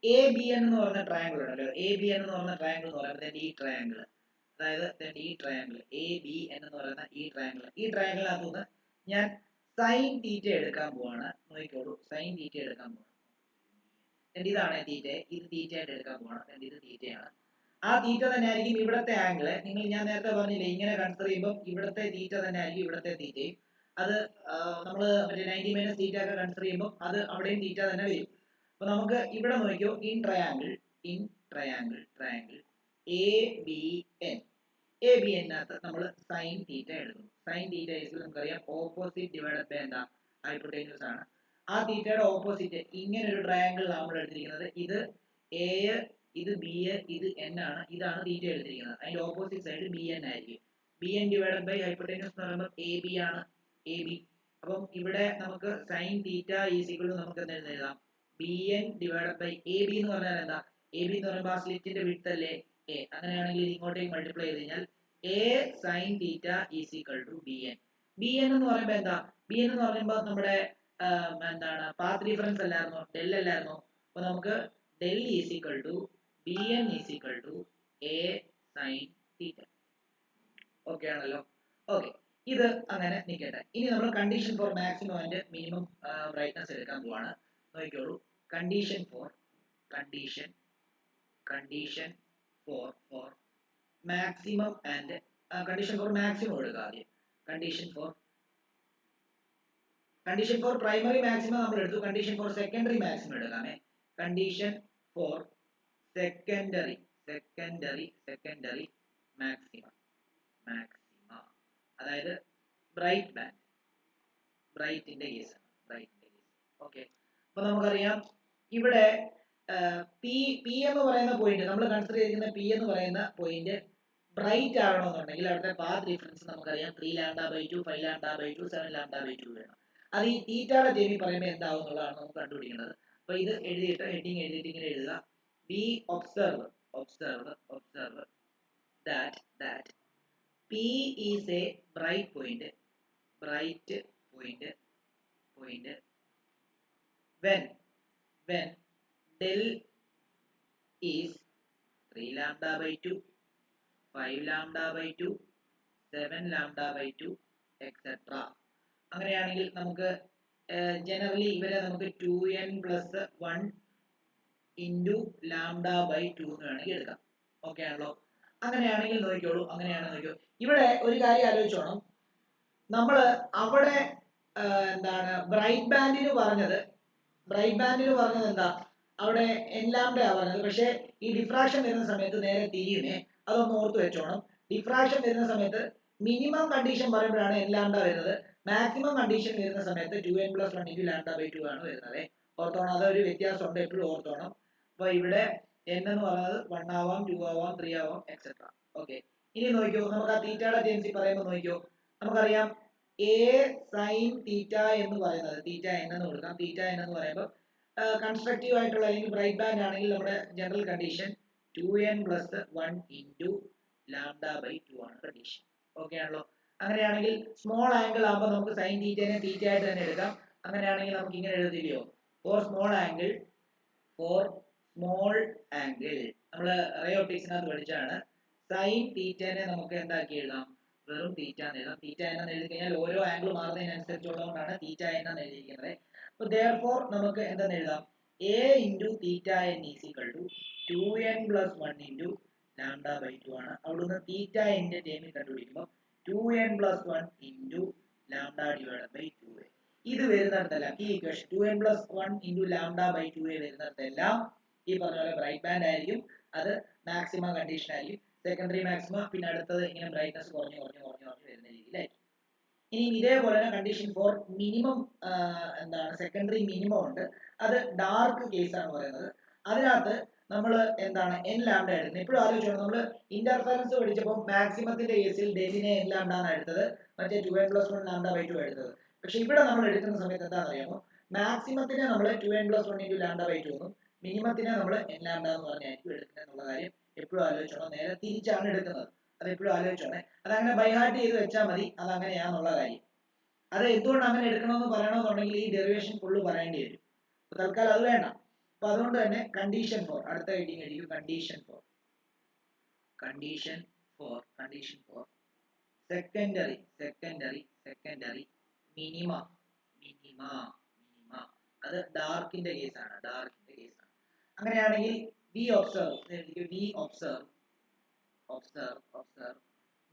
എ ബി എൻ എന്ന് പറഞ്ഞ ട്രയാങ്കിൾ ഉണ്ടല്ലോ, എ ബി എൻ എന്ന് പറഞ്ഞ ട്രയാങ്കിൾ എന്ന് പറയുന്നത് ഈ ട്രയാങ്കിൾ, അതായത് ഈ ട്രയാങ്കിൾ എ ബി എൻ എന്ന് പറയുന്ന ഈ ട്രയാങ്കിളിനകത്തുനിന്ന് ഞാൻ സൈൻ തീറ്റ എടുക്കാൻ പോവാണ്. നോക്കിക്കോളൂ, സൈൻ തീറ്റ എടുക്കാൻ പോവാണ്. ഇതാണ് തീറ്റ, ഇത് തീറ്റ ആയിട്ട് എടുക്കാൻ പോവാണ്. ഇത് തീറ്റയാണ്. ആ തീറ്റ തന്നെ ആയിരിക്കും ഇവിടത്തെ ആംഗിള്. ഞാൻ നേരത്തെ പറഞ്ഞില്ലേ, ഇങ്ങനെ കൺസിഡർ ചെയ്യുമ്പോൾ ഇവിടത്തെ തീറ്റ തന്നെ ആയിരിക്കും ഇവിടത്തെ തീറ്റയും. അത് നമ്മള് മറ്റേ 90 മൈനസ് തീറ്റ ഒക്കെ കൺസിഡർ ചെയ്യുമ്പോൾ അത് അവിടെയും തീറ്റ തന്നെ വരും. അപ്പൊ നമുക്ക് ഇവിടെ നോക്കിയോ, in triangle A B N, അകത്ത് നമ്മൾ സൈൻ തീറ്റ എടുക്കുന്നു. സൈൻ തീറ്റ നമുക്കറിയാം ഓപ്പോസിറ്റ് ഡിവൈഡഡ് ബൈ എന്താ, ഹൈപ്പോട്ടേന്യൂസ് ആണ്. ആ തീറ്റയുടെ ഓപ്പോസിറ്റ് ഇങ്ങനെ ഒരു ട്രയാങ്കിൾ നമ്മൾ എടുത്തിരിക്കുന്നത്, ഇത് എ, ഇത് ബി, ഇത് എൻ ആണ്. ഇതാണ് തീറ്റ എടുത്തിരിക്കുന്നത്. അതിന്റെ ഓപ്പോസിറ്റ് സൈഡ് ബി എൻ ആയിരിക്കും. B N divided by hypotenuse എന്ന് പറയുമ്പോൾ എ ബി ആണ്, എ ബി. അപ്പം ഇവിടെ നമുക്ക് sine theta is equal to നമുക്ക് എന്താ എഴുതാം, B N divided by A B എന്ന് പറഞ്ഞാൽ എന്താ, എ ബി എന്ന് പറയുമ്പോൾ ആ സ്ലിറ്റിന്റെ വിഡ്ത്ത് അല്ലേ എ. അങ്ങനെയാണെങ്കിൽ ഇങ്ങോട്ടേക്ക് മൾട്ടിപ്ലൈ ചെയ്ത് കഴിഞ്ഞാൽ A sine theta is equal to B N. B N എന്ന് പറയുമ്പോൾ എന്താ? ബി എൻ എന്ന് പറയുമ്പോൾ നമ്മുടെ എന്താണ് പാത്ത് ഡിഫറൻസ് അല്ലായിരുന്നോ, ഡെൽ അല്ലായിരുന്നോ? അപ്പൊ നമുക്ക് del is equal to B N is equal to A sine theta. Okay ആണല്ലോ? ഓക്കെ, ഇത് അങ്ങനെ നിൽക്കട്ടെ. ഇനി നമ്മൾ condition for maximum and minimum brightness എടുക്കാൻ പോവാണ്. നോക്കിക്കോളൂ. Condition for condition for maximum and condition for maximum എടുക്കുക ആദ്യം. കണ്ടീഷൻ ഫോർ പ്രൈമറി മാക്സിമം നമ്മൾ എടുത്തു. കണ്ടീഷൻ ഫോർ സെക്കൻഡറി മാക്സിമം എടുക്കാമേ. കണ്ടീഷൻ ഫോർ സെക്കൻഡറി മാക്സിമം അതായത് ബ്രൈറ്റിന്റെ കേസ്. ഓക്കെ, അപ്പൊ നമുക്കറിയാം ഇവിടെ പി എന്ന് പറയുന്ന പോയിന്റ് നമ്മൾ കൺസിഡർ ചെയ്തിരിക്കുന്ന പി എന്ന് പറയുന്ന പോയിന്റ് ബ്രൈറ്റ് ആവണമെന്നുണ്ടെങ്കിൽ അവിടുത്തെ പാത്ത് ഡിഫറൻസ് നമുക്കറിയാം 3λ/2, 5λ/2, 7λ/2 വേണം. അത് ഈ തീറ്റയുടെ ടേമിൽ പറയുമ്പോൾ എന്താവും എന്നുള്ളതാണ് നമുക്ക് കണ്ടുപിടിക്കുന്നത്. അപ്പൊ ഇത് എഴുതിയിട്ട് ഹെഡിങ് എഴുതിയിട്ട് ഇങ്ങനെ എഴുതുക. We observe that P is a bright point when del is 3λ/2, 5λ/2, 7λ/2, etc. അങ്ങനെയാണെങ്കിൽ നമുക്ക് ജനറലി ഇവരെ നമുക്ക് 2n + 1 ഇൻറ്റു λ/2 എന്ന് വേണമെങ്കിൽ എടുക്കാം. ഓക്കെ ആണല്ലോ? അങ്ങനെയാണെങ്കിൽ നോക്കിക്കോളൂ. ഇവിടെ ഒരു കാര്യം ആലോചിച്ചോണം. നമ്മൾ അവിടെ എന്താണ് ബ്രൈറ്റ് ബാൻഡിന് പറഞ്ഞത് എന്താ? അവിടെ n λ പറഞ്ഞത്. പക്ഷേ ഈ ഡിഫ്രാക്ഷൻ വരുന്ന സമയത്ത് നേരെ തിരിയുമേ. അതൊന്ന് ഓർത്ത് വെച്ചോണം. ഡിഫ്രാക്ഷൻ വരുന്ന സമയത്ത് മിനിമം കണ്ടീഷൻ പറയുമ്പോഴാണ് n λ വരുന്നത്. മാക്സിമം കണ്ടീഷൻ വരുന്ന സമയത്ത് 2n + 1 × λ/2 ആണ് വരുന്നത്. ഓർത്തോണം, അതൊരു വ്യത്യാസമുണ്ട്, എപ്പോഴും ഓർത്തോണം. അപ്പൊ ഇവിടെ n എന്ന് പറയുന്നത് 1 ആവാം, 2 ആവാം, 3 ആവാം, എക്സെട്ര. ഓക്കെ, ഇനി നോക്കിയോ, നമുക്ക് ആ തീറ്റയുടെ ടേംസിൽ പറയുമ്പോൾ നോക്കിയോ, നമുക്കറിയാം എ സൈൻ തീറ്റ എന്ന് പറയുന്നത്, തീറ്റ n എന്ന് കൊടുക്കാം. തീറ്റ n എന്ന് പറയുമ്പോൾ കൺസ്ട്രക്റ്റീവ് ആയിട്ടുള്ള അല്ലെങ്കിൽ ബ്രൈറ്റ് ബാൻഡ് ആണെങ്കിൽ നമ്മുടെ ജനറൽ കണ്ടീഷൻ 2n + 1 ഇൻറ്റു λ/2 ആണ് കണ്ടീഷൻ. ഓക്കെ ആണല്ലോ? അങ്ങനെയാണെങ്കിൽ സ്മോൾ ആംഗിൾ ആകുമ്പോൾ നമുക്ക് സൈൻ തീറ്റനെ തീറ്റ ആയിട്ട് തന്നെ എടുക്കാം. അങ്ങനെയാണെങ്കിൽ നമുക്ക് ഇങ്ങനെ എഴുതില്ലയോ, ഫോർ സ്മോൾ ആംഗിൾ നമ്മൾ റേ ഒപ്റ്റിക്സിനകത്ത് പഠിച്ചാണ്. സൈൻ തീറ്റനെ നമുക്ക് എന്താക്കി എഴുതാം? വെറും തീറ്റ എന്ന് എഴുതാം. തീറ്റ എന്ന് എഴുതി കഴിഞ്ഞാൽ ഓരോ ആംഗിൾ മാറുന്നതിനനുസരിച്ചുള്ളതുകൊണ്ടാണ് തീറ്റ എന്ന് എഴുതിയിരിക്കുന്നത്. അപ്പോൾ therefore നമുക്ക് എന്തെന്ന് എഴുതാം? a × θn = 2n + 1 × λ/2 ആണ്. അവിടുന്ന് തീറ്റ ന്റെ ടേമിൽ കണ്ടുപിടിക്കുമ്പോൾ 2n + 1 × λ/2. ഇത് വരുന്നിടത്തെല്ലാം ഈ ഇക്വേഷൻ 2n + 1 × λ/2 വരുന്നിടത്തെല്ലാം ഈ പറഞ്ഞ പോലെ ബ്രൈറ്റ് ബാൻഡ് ആയിരിക്കും. അത് മാക്സിമം കണ്ടീഷൻ ആയിരിക്കും. സെക്കൻഡറി മാക്സിമം, പിന്നെ അടുത്തത് ഇങ്ങനെ ബ്രൈറ്റ്നസ് കുറഞ്ഞു വരുന്ന രീതിയിലായിരിക്കും. ഇനി ഇതേപോലെ തന്നെ കണ്ടീഷൻ ഫോർ മിനിമം എന്താണ് സെക്കൻഡറി മിനിമം ഉണ്ട്. അത് ഡാർക്ക് കേസ് ആണ് പറയുന്നത്. അതിനകത്ത് നമ്മൾ എന്താണ് n λ എടുക്കുന്നത്. എപ്പോഴും ആലോചിച്ചോണം, നമ്മൾ ഇന്റർഫറൻസ് പഠിച്ചപ്പോൾ മാക്സിമത്തിന്റെ കേസിൽ ഡെല്ലിനെ n λ ആണ് എടുത്തത്, മറ്റേ 2n + 1 λ/2 എടുത്തത്. പക്ഷെ ഇവിടെ നമ്മൾ എടുക്കുന്ന സമയത്ത് എന്താണെന്ന് അറിയാമോ? മാക്സിമത്തിനെ നമ്മൾ 2n + 1 × λ/2 എന്നും മിനിമത്തിനെ നമ്മൾ n λ എന്ന് പറഞ്ഞായിരിക്കും എടുക്കുന്നത് എന്നുള്ള കാര്യം എപ്പോഴും ആലോചിച്ചോണം. നേരെ തിരിച്ചാണ് എടുക്കുന്നത്, അത് എപ്പോഴും ആലോചിച്ചോണേ. അതങ്ങനെ ബൈഹാർട്ട് ചെയ്ത് വെച്ചാൽ മതി, അത് അങ്ങനെയാണെന്നുള്ള കാര്യം. അത് എന്തുകൊണ്ട് അങ്ങനെ എടുക്കണമെന്ന് പറയണമെന്നുണ്ടെങ്കിൽ ഈ ഡെറിവേഷൻ ഫുള്ള് പറയേണ്ടി വരും. അപ്പൊ തൽക്കാലം അത് വേണ്ട. അപ്പൊ അതുകൊണ്ട് തന്നെ കണ്ടീഷൻ ഫോർ, അടുത്ത ഹെഡിങ് ആയിരിക്കും കണ്ടീഷൻ ഫോർ സെക്കൻഡറി മിനിമ. അത് ഡാർക്കിന്റെ കേസാണ്. അങ്ങനെയാണെങ്കിൽ we observe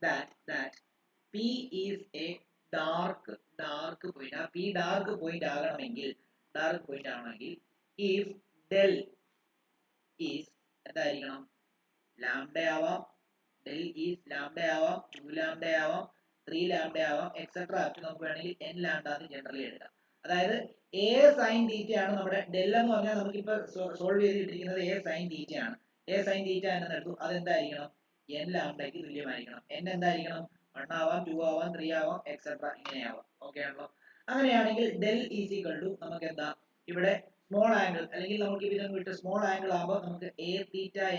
that P is a dark point. ആ P dark point ആകണമെങ്കിൽ if del is എന്തായിരിക്കണം? ലാംഡ ആവാം, del is ലാംഡ ആവാം, 2 ലാംഡ ആവാം, 3 ലാംഡ ആവാം, എക്സെട്ര നമുക്ക് വേണമെങ്കിൽ n ലാംഡ എന്ന് ജനറലി എടുക്കാം. അതായത് a sin തീറ്റ ആണ് നമ്മുടെ del എന്ന് പറഞ്ഞാൽ നമുക്കിപ്പോൾ സോൾവ് ചെയ്തിട്ടിരിക്കുന്നത് a sin തീറ്റ ആണ്. a sin തീറ്റ എന്ന് എടുത്തു, അതെന്തായിരിക്കണം? n ലാംഡയ്ക്ക് തുല്യമായിരിക്കണം. n എന്തായിരിക്കണം? 1 ആവാം, 2 ആവാം, 3 ആവാം, എക്സെട്ര ഇങ്ങനെയാവാം. ഓക്കെ ആണല്ലോ? അങ്ങനെയാണെങ്കിൽ del ഈസ് ഈക്വൽ ടു നമുക്ക് എന്താ ഇവിടെ സ്മോൾ ആംഗിൾ, അല്ലെങ്കിൽ നമുക്ക് ഇതിനെ വിട്ട് സ്മോൾ ആംഗിൾ ആകുമ്പോൾ നമുക്ക് a θ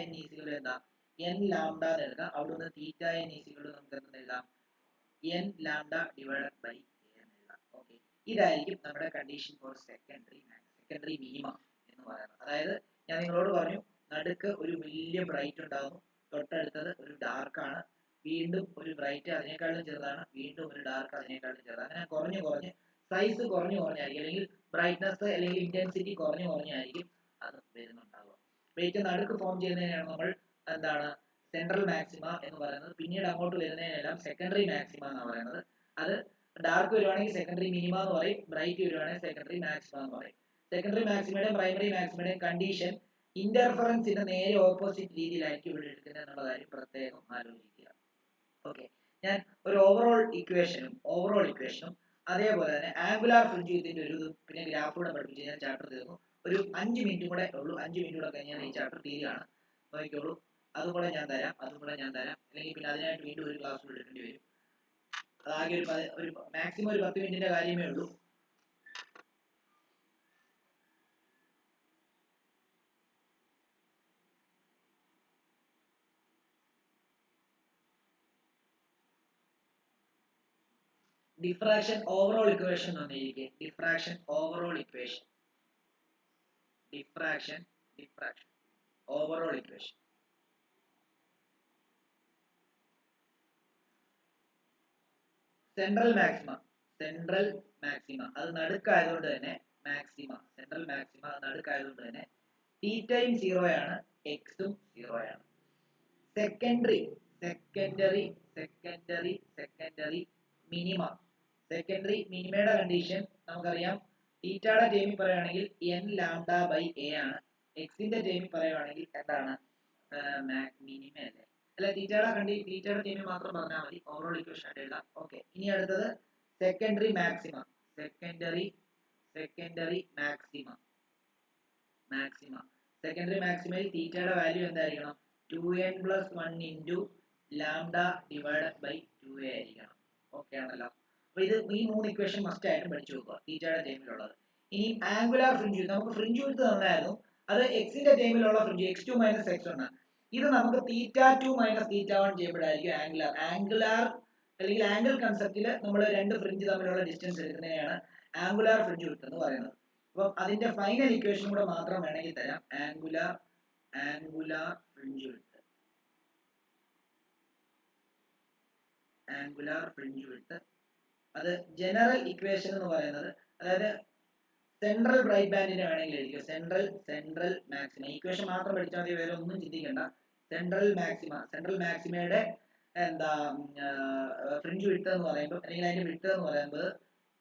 n ഈസ് ഈക്വൽ എന്താ n ലാംഡ എന്ന് എടുക്കാം. അവിടുന്ന് തീറ്റ n ഈക്വൽ നമുക്ക് എന്ത് എഴുതാം, n lambda divided by a എന്ന് എഴുതാം. ഓക്കെ, ഇതായിരിക്കും നമ്മുടെ കണ്ടീഷൻ ഫോർ സെക്കൻഡറി മിനിമം എന്ന് പറയുന്നത്. അതായത് ഞാൻ നിങ്ങളോട് പറഞ്ഞു, നടുക്ക് ഒരു വലിയ ബ്രൈറ്റ് ഉണ്ടാകുന്നു, തൊട്ടടുത്തത് ഒരു ഡാർക്ക് ആണ്, വീണ്ടും ഒരു ബ്രൈറ്റ് അതിനേക്കാളും ചെറുതാണ്, വീണ്ടും ഒരു ഡാർക്ക് അതിനേക്കാളും ചെറുതാണ്, അങ്ങനെ കുറഞ്ഞു കുറഞ്ഞ് സൈസ് കുറഞ്ഞു കുറഞ്ഞായിരിക്കും, അല്ലെങ്കിൽ ബ്രൈറ്റ്നസ് അല്ലെങ്കിൽ ഇന്റൻസിറ്റി കുറഞ്ഞു കുറഞ്ഞായിരിക്കും അത് വരുന്നുണ്ടാവുക. വെയിറ്റ് നടുക്ക് ഫോം ചെയ്യുന്നതിനാണ് നമ്മൾ എന്താണ് സെൻട്രൽ മാക്സിമ എന്ന് പറയുന്നത്. പിന്നീട് അങ്ങോട്ട് വരുന്നതിനെല്ലാം സെക്കൻഡറി മാക്സിമ എന്ന് പറയുന്നത്. അത് ഡാർക്ക് വരുവാണെങ്കിൽ സെക്കൻഡറി മിനിമ എന്ന് പറയും, ബ്രൈറ്റ് വരുവാണെങ്കിൽ സെക്കൻഡറി മാക്സിമ എന്ന് പറയും. സെക്കൻഡറി മാക്സിമയുടെയും പ്രൈമറി മാക്സിമയുടെയും കണ്ടീഷൻ ഇന്റർഫറൻസിന്റെ നേരെ ഓപ്പോസിറ്റ് രീതിയിലായിരിക്കും ഇവിടെ എടുക്കുന്നത് എന്നുള്ള കാര്യം പ്രത്യേകം ആലോചിക്കുക. ഓക്കെ, ഞാൻ ഒരു ഓവറോൾ ഇക്വേഷനും അതേപോലെ തന്നെ ആംഗുലാർ ഫ്രിഞ്ച് വിത്തിന്റെ ഒരു പിന്നെ ഗ്രാഫ് കൂടെ പഠിപ്പിച്ച് ഞാൻ ചാപ്റ്റർ തീർന്നു. ഒരു 5 മിനിറ്റ് കൂടെ ഉള്ളൂ, 5 മിനിറ്റ് കൂടെ കഴിഞ്ഞാൽ ഈ ചാപ്റ്റർ തീരുകയാണ്. നോക്കിക്കോളൂ, അതും കൂടെ ഞാൻ തരാം, അല്ലെങ്കിൽ പിന്നെ അതിനായിട്ട് വീണ്ടും ഒരു ക്ലാസ് കൂടെ എടുക്കേണ്ടി വരും. അതാകെ ഒരു മാക്സിമം ഒരു 10 മിനിറ്റിന്റെ കാര്യമേ ഉള്ളൂ. ഡിഫ്രാക്ഷൻ ഓവറോൾ ഇക്വേഷൻ തന്നിരിക്കെ, diffraction overall equation central maxima അത് നടുക്കായതുകൊണ്ട് തന്നെ സെൻട്രൽ മാക്സിമ അത് നടുക്കായതുകൊണ്ട് തന്നെ തീറ്റയും 0 ആണ്, എക്സും 0 ആണ്. സെക്കൻഡറി മിനിമയുടെ കണ്ടീഷൻ നമുക്കറിയാം. തീറ്റയുടെ ടേമിൽ പറയുകയാണെങ്കിൽ n ലാംഡ ബൈ a ആണ്. എക്സിന്റെ ടേമിൽ പറയുകയാണെങ്കിൽ എന്താണ് മിനിമ അല്ലേ? അല്ല, തീറ്റയുടെ ടേമിൽ മാത്രം പറഞ്ഞാൽ മതി, ഓവറോൾ ഇക്വേഷൻ ആയിട്ട് എഴുതാം. ഓക്കെ, ഇനി അടുത്തത് സെക്കൻഡറി മാക്സിമ സെക്കൻഡറി മാക്സിമയിൽ തീറ്റയുടെ വാല്യൂ എന്തായിരിക്കണം? 2n + 1 into lambda divided by 2a ആയിരിക്കണം. ഓക്കെ ആണല്ലോ? അപ്പൊ ഈ 3 ഇക്വേഷൻ മസ്റ്റ് ആയിട്ടും പഠിച്ചു വെക്കുക, തീറ്റയുടെ ടൈമിലുള്ളത്. ഇനി ആംഗുലാർ ഫ്രിഞ്ച് വിഡ്ത്ത്, നമുക്ക് ഫ്രിഞ്ച് വിഡ്ത്ത് തന്നായിരുന്നു, അത് എക്സിന്റെ ടൈമിലുള്ള ഫ്രിഞ്ച് x2 - x1 ആണ്. ഇത് നമുക്ക് θ2 - θ1 ചെയ്യുമ്പോഴായിരിക്കും ആംഗുലാർ അല്ലെങ്കിൽ ആംഗിൾ കൺസെപ്റ്റിൽ നമ്മൾ രണ്ട് ഫ്രിഞ്ച് തമ്മിലുള്ള ഡിസ്റ്റൻസ് എടുക്കുന്നതിനെയാണ് ആംഗുലാർ ഫ്രിഞ്ച് വിഡ്ത്ത് എന്ന് പറയുന്നത്. അപ്പം അതിന്റെ ഫൈനൽ ഇക്വേഷൻ കൂടെ മാത്രം വേണമെങ്കിൽ തരാം. ആംഗുലാർ ഫ്രിഞ്ച് വിഡ്ത്ത് അത് ജനറൽ ഇക്വേഷൻ എന്ന് പറയുന്നത്, അതായത് സെൻട്രൽ ബ്രൈറ്റ് ബാൻഡിനെ വേണമെങ്കിൽ എഴുതിക്കുക. സെൻട്രൽ മാക്സിമ ഇക്വേഷൻ മാത്രം പഠിച്ചാൽ മതി, വേറെ ഒന്നും ചിന്തിക്കേണ്ട. സെൻട്രൽ മാക്സിമയുടെ എന്താ ഫ്രിഞ്ച് വിഡ്ത്ത് എന്ന് പറയുമ്പോൾ, അല്ലെങ്കിൽ അതിന്റെ വിഡ്ത്ത് എന്ന് പറയുന്നത്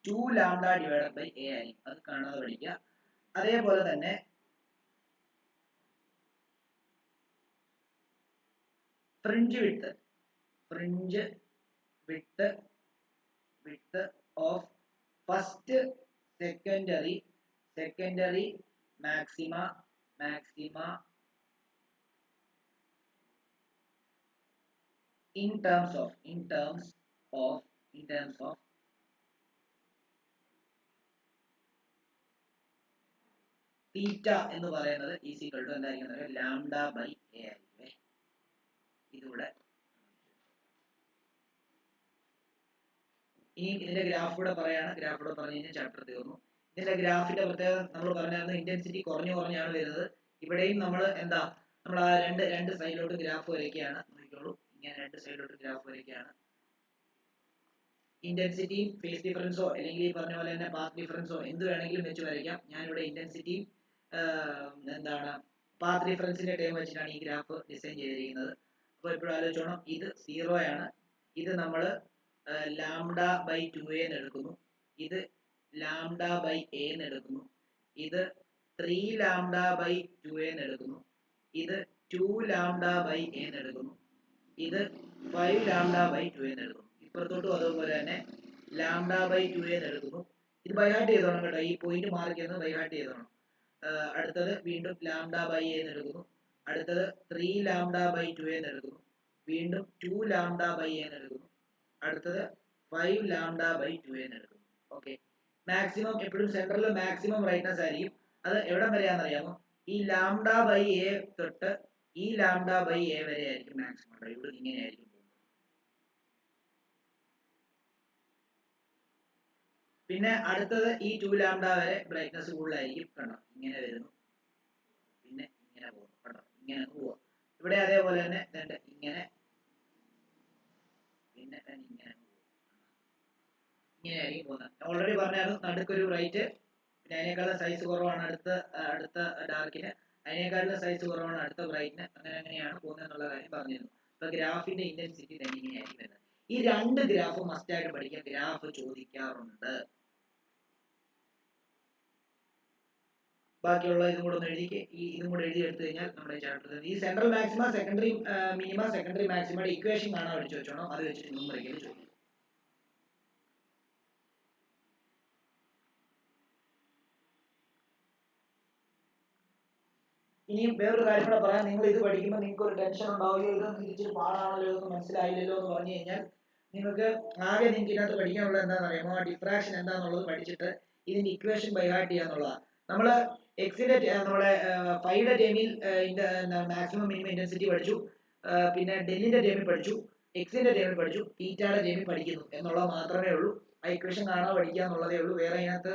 2 ലാംഡ ഡിവൈഡഡ് ബൈ a ആയിരിക്കും. അത് കാണാതെ പഠിക്കുക. അതേപോലെ തന്നെ fringe width of first secondary maxima in terms of തീറ്റ എന്ന് പറയുന്നത് ഈക്വൽ ടു എന്തായിരിക്കും? ലാംഡ ബൈ a ആയിരിക്കും. ഇതിവിടെ ഇനി ഇതിന്റെ ഗ്രാഫ് കൂടെ പറയാണ്. ഗ്രാഫ് കൂടെ പറഞ്ഞു കഴിഞ്ഞാൽ ചാപ്റ്റർ തീർന്നു. ഇതിന്റെ ഗ്രാഫിന്റെ പ്രത്യേകത നമ്മൾ പറഞ്ഞായിരുന്നു, ഇന്റൻസിറ്റി കുറഞ്ഞാണ് വരുന്നത്. ഇവിടെയും നമ്മൾ ആ രണ്ട് സൈഡിലോട്ട് ഗ്രാഫ് വരയ്ക്കുകയാണ്. നോക്കിക്കോളൂ, ഇങ്ങനെ രണ്ട് സൈഡിലോട്ട് ഗ്രാഫ് വരയ്ക്കുകയാണ്. ഇന്റൻസിറ്റിയും ഫേസ് ഡിഫറൻസോ അല്ലെങ്കിൽ ഈ പറഞ്ഞ പോലെ തന്നെ പാത്ത് ഡിഫറൻസോ എന്ത് വേണമെങ്കിലും വെച്ച് വരയ്ക്കാം. ഞാനിവിടെ ഇന്റൻസിറ്റിയും പാത്ത് ഡിഫറൻസിന്റെ ടേം വെച്ചിട്ടാണ് ഈ ഗ്രാഫ് ഡിസൈൻ ചെയ്തിരിക്കുന്നത്. അപ്പോൾ എപ്പോഴും ആലോചിച്ചോണം, ഇത് 0 ആണ്, ഇത് നമ്മൾ ലാംഡ ബൈ 2a എന്ന് എടുക്കുന്നു, ഇത് ലാംഡ ബൈ a എന്ന് എടുക്കുന്നു, ഇത് 3 ലാംഡ ബൈ 2a എന്ന് എടുക്കുന്നു, ഇത് 2 ലാംഡ ബൈ a എന്ന് എടുക്കുന്നു, ഇത് 5 ലാംഡ ബൈ 2a എന്ന് എടുക്കുന്നു. ഇപ്പുറത്തോട്ടും അതുപോലെ തന്നെ ലാംഡ ബൈ 2a എന്ന് എടുക്കുന്നു. ഇത് ബൈഹാർട്ട് ചെയ്തോണം കേട്ടോ, ഈ പോയിന്റ് മാർക്ക് ചെയ്യുന്നത് ബൈഹാർട്ട് ചെയ്തോണം. അടുത്തത് വീണ്ടും ലാംഡ ബൈ a എന്ന് എടുക്കുന്നു, അടുത്തത് 3 ലാംഡ ബൈ 2a എന്ന് എടുക്കുന്നു, വീണ്ടും 2 ലാംഡ ബൈ a എന്ന് എടുക്കുന്നു, അടുത്തത് 5 ലാംഡ ബൈ 2a എന്ന് എടുക്കുന്നു. ഓക്കെ, മാക്സിമം എപ്പോഴും സെൻട്രൽ മാക്സിമം ബ്രൈറ്റ്നസ് ആയിരിക്കും. അത് എവിടം വരെയാണെന്ന് അറിയാമോ? ഈ ലാംഡ ബൈ a തൊട്ട് ഈ ലാംഡ ബൈ എ വരെ ആയിരിക്കും മാക്സിമം കേട്ടോ. ഇവിടെ ഇങ്ങനെയായിരിക്കും. പിന്നെ അടുത്തത് ഈ 2 ലാംഡ വരെ ബ്രൈറ്റ്നസ് കൂടുതലായിരിക്കും. കണ്ടോ ഇങ്ങനെ വരുന്നു, പിന്നെ ഇങ്ങനെ പോകുന്നു. കണ്ടോ ഇങ്ങനെ പോവാ. ഇവിടെ അതേപോലെ തന്നെ ഇങ്ങനെ, പിന്നെ ഇങ്ങനെയായിരിക്കും പോകുന്നത്. ഓൾറെഡി പറഞ്ഞായിരുന്നു നടുക്കൊരു ബ്രൈറ്റ്, പിന്നെ അതിനേക്കാളും സൈസ് കുറവാണ് അടുത്ത ഡാർക്കിന്, അതിനേക്കാളും സൈസ് കുറവാണ് അടുത്ത ബ്രൈറ്റിന്. അങ്ങനെയാണ് പോകുന്നത് എന്നുള്ള കാര്യം പറഞ്ഞിരുന്നു. അപ്പൊ ഗ്രാഫിന്റെ ഇന്റൻസിറ്റി തന്നെ ഇങ്ങനെയായിരിക്കും വരുന്നത്. ഈ 2 ഗ്രാഫ് മസ്റ്റ് ആയിട്ട് പഠിക്കാൻ. ഗ്രാഫ് ചോദിക്കാറുണ്ട്. ബാക്കിയുള്ള ഇതും കൂടെ ഒന്ന് എഴുതിക്ക്. ഇതും കൂടെ എഴുതി എടുത്തു കഴിഞ്ഞാൽ നമ്മുടെ ചാപ്റ്റർ ഈ central maxima, secondary minima, secondary മാക്സിമയുടെ ഇക്വേഷൻ കാണാൻ പഠിച്ചു വെച്ചോണം. അത് വെച്ചിട്ട് ന്യൂമറിക്കൽ ചോദിക്കും. ഇനിയും വേറൊരു കാര്യം കൂടെ പറയാം. നിങ്ങൾ ഇത് പഠിക്കുമ്പോൾ നിങ്ങൾക്ക് ഒരു ടെൻഷൻ ഉണ്ടാവുകയോ ഇതൊന്നും ഇച്ചിരി പാടാണല്ലോ, ഇതൊന്നും മനസ്സിലായില്ലല്ലോ എന്ന് പറഞ്ഞു കഴിഞ്ഞാൽ നിങ്ങൾക്ക് ആകെ നിങ്ങൾക്ക് ഇതിനകത്ത് പഠിക്കാനുള്ളത് എന്താണെന്ന് അറിയാമോ? ഡിഫ്രാക്ഷൻ എന്താണെന്നുള്ളത് പഠിച്ചിട്ട് ഇതിന്റെ ഇക്വേഷൻ ബൈ ഹാർട്ട് ചെയ്യാന്നുള്ളതാണ്. നമ്മള് എക്സിന്റെ നമ്മുടെ ഫൈയുടെ ടേമിൽ മാക്സിമം മിനിമം ഇന്റൻസിറ്റി പഠിച്ചു, പിന്നെ ഡെല്ലിന്റെ ടേമിൽ പഠിച്ചു, എക്സിന്റെ ടേമിൽ പഠിച്ചു, തീറ്റയുടെ ടേമിൽ പഠിക്കുന്നു എന്നുള്ളത് മാത്രമേ ഉള്ളൂ. ആ ഇക്വേഷൻ കാണാൻ പഠിക്കുക എന്നുള്ളതേ ഉള്ളൂ. വേറെ അതിനകത്ത്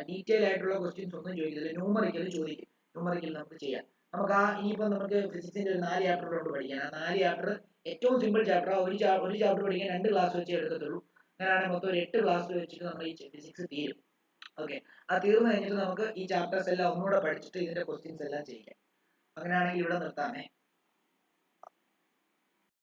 ഡീറ്റെയിൽ ആയിട്ടുള്ള ക്വസ്റ്റ്യൻസ് ഒന്നും ചോദിക്കില്ല. ന്യൂമറിക്കൽ ചോദിക്കും. ന്യൂമറിക്കൽ നമുക്ക് ചെയ്യാം. നമുക്ക് ഇനിയിപ്പോൾ നമുക്ക് ഫിസിക്സിന്റെ ഒരു 4 ചാപ്റ്ററുണ്ട് പഠിക്കാൻ. ആ 4 ചാപ്റ്റർ ഏറ്റവും സിമ്പിൾ ചാപ്റ്റർ. ഒരു ചാപ്റ്റർ പഠിക്കാൻ 2 ക്ലാസ് വെച്ചേ എടുക്കത്തുള്ളൂ. അങ്ങനെയാണെങ്കിൽ മൊത്തം ഒരു 8 ക്ലാസ് വെച്ചിട്ട് നമ്മൾ ഈ ഫിസിക്സ് തീരും. ഓക്കെ, അത് തീർന്നു കഴിഞ്ഞിട്ട് നമുക്ക് ഈ ചാപ്റ്റേഴ്സ് എല്ലാം ഒന്നുകൂടെ പഠിച്ചിട്ട് ഇതിന്റെ ക്വസ്റ്റ്യൻസ് എല്ലാം ചെയ്യാം. അങ്ങനെയാണെങ്കിൽ ഇവിടെ നിർത്താമേ.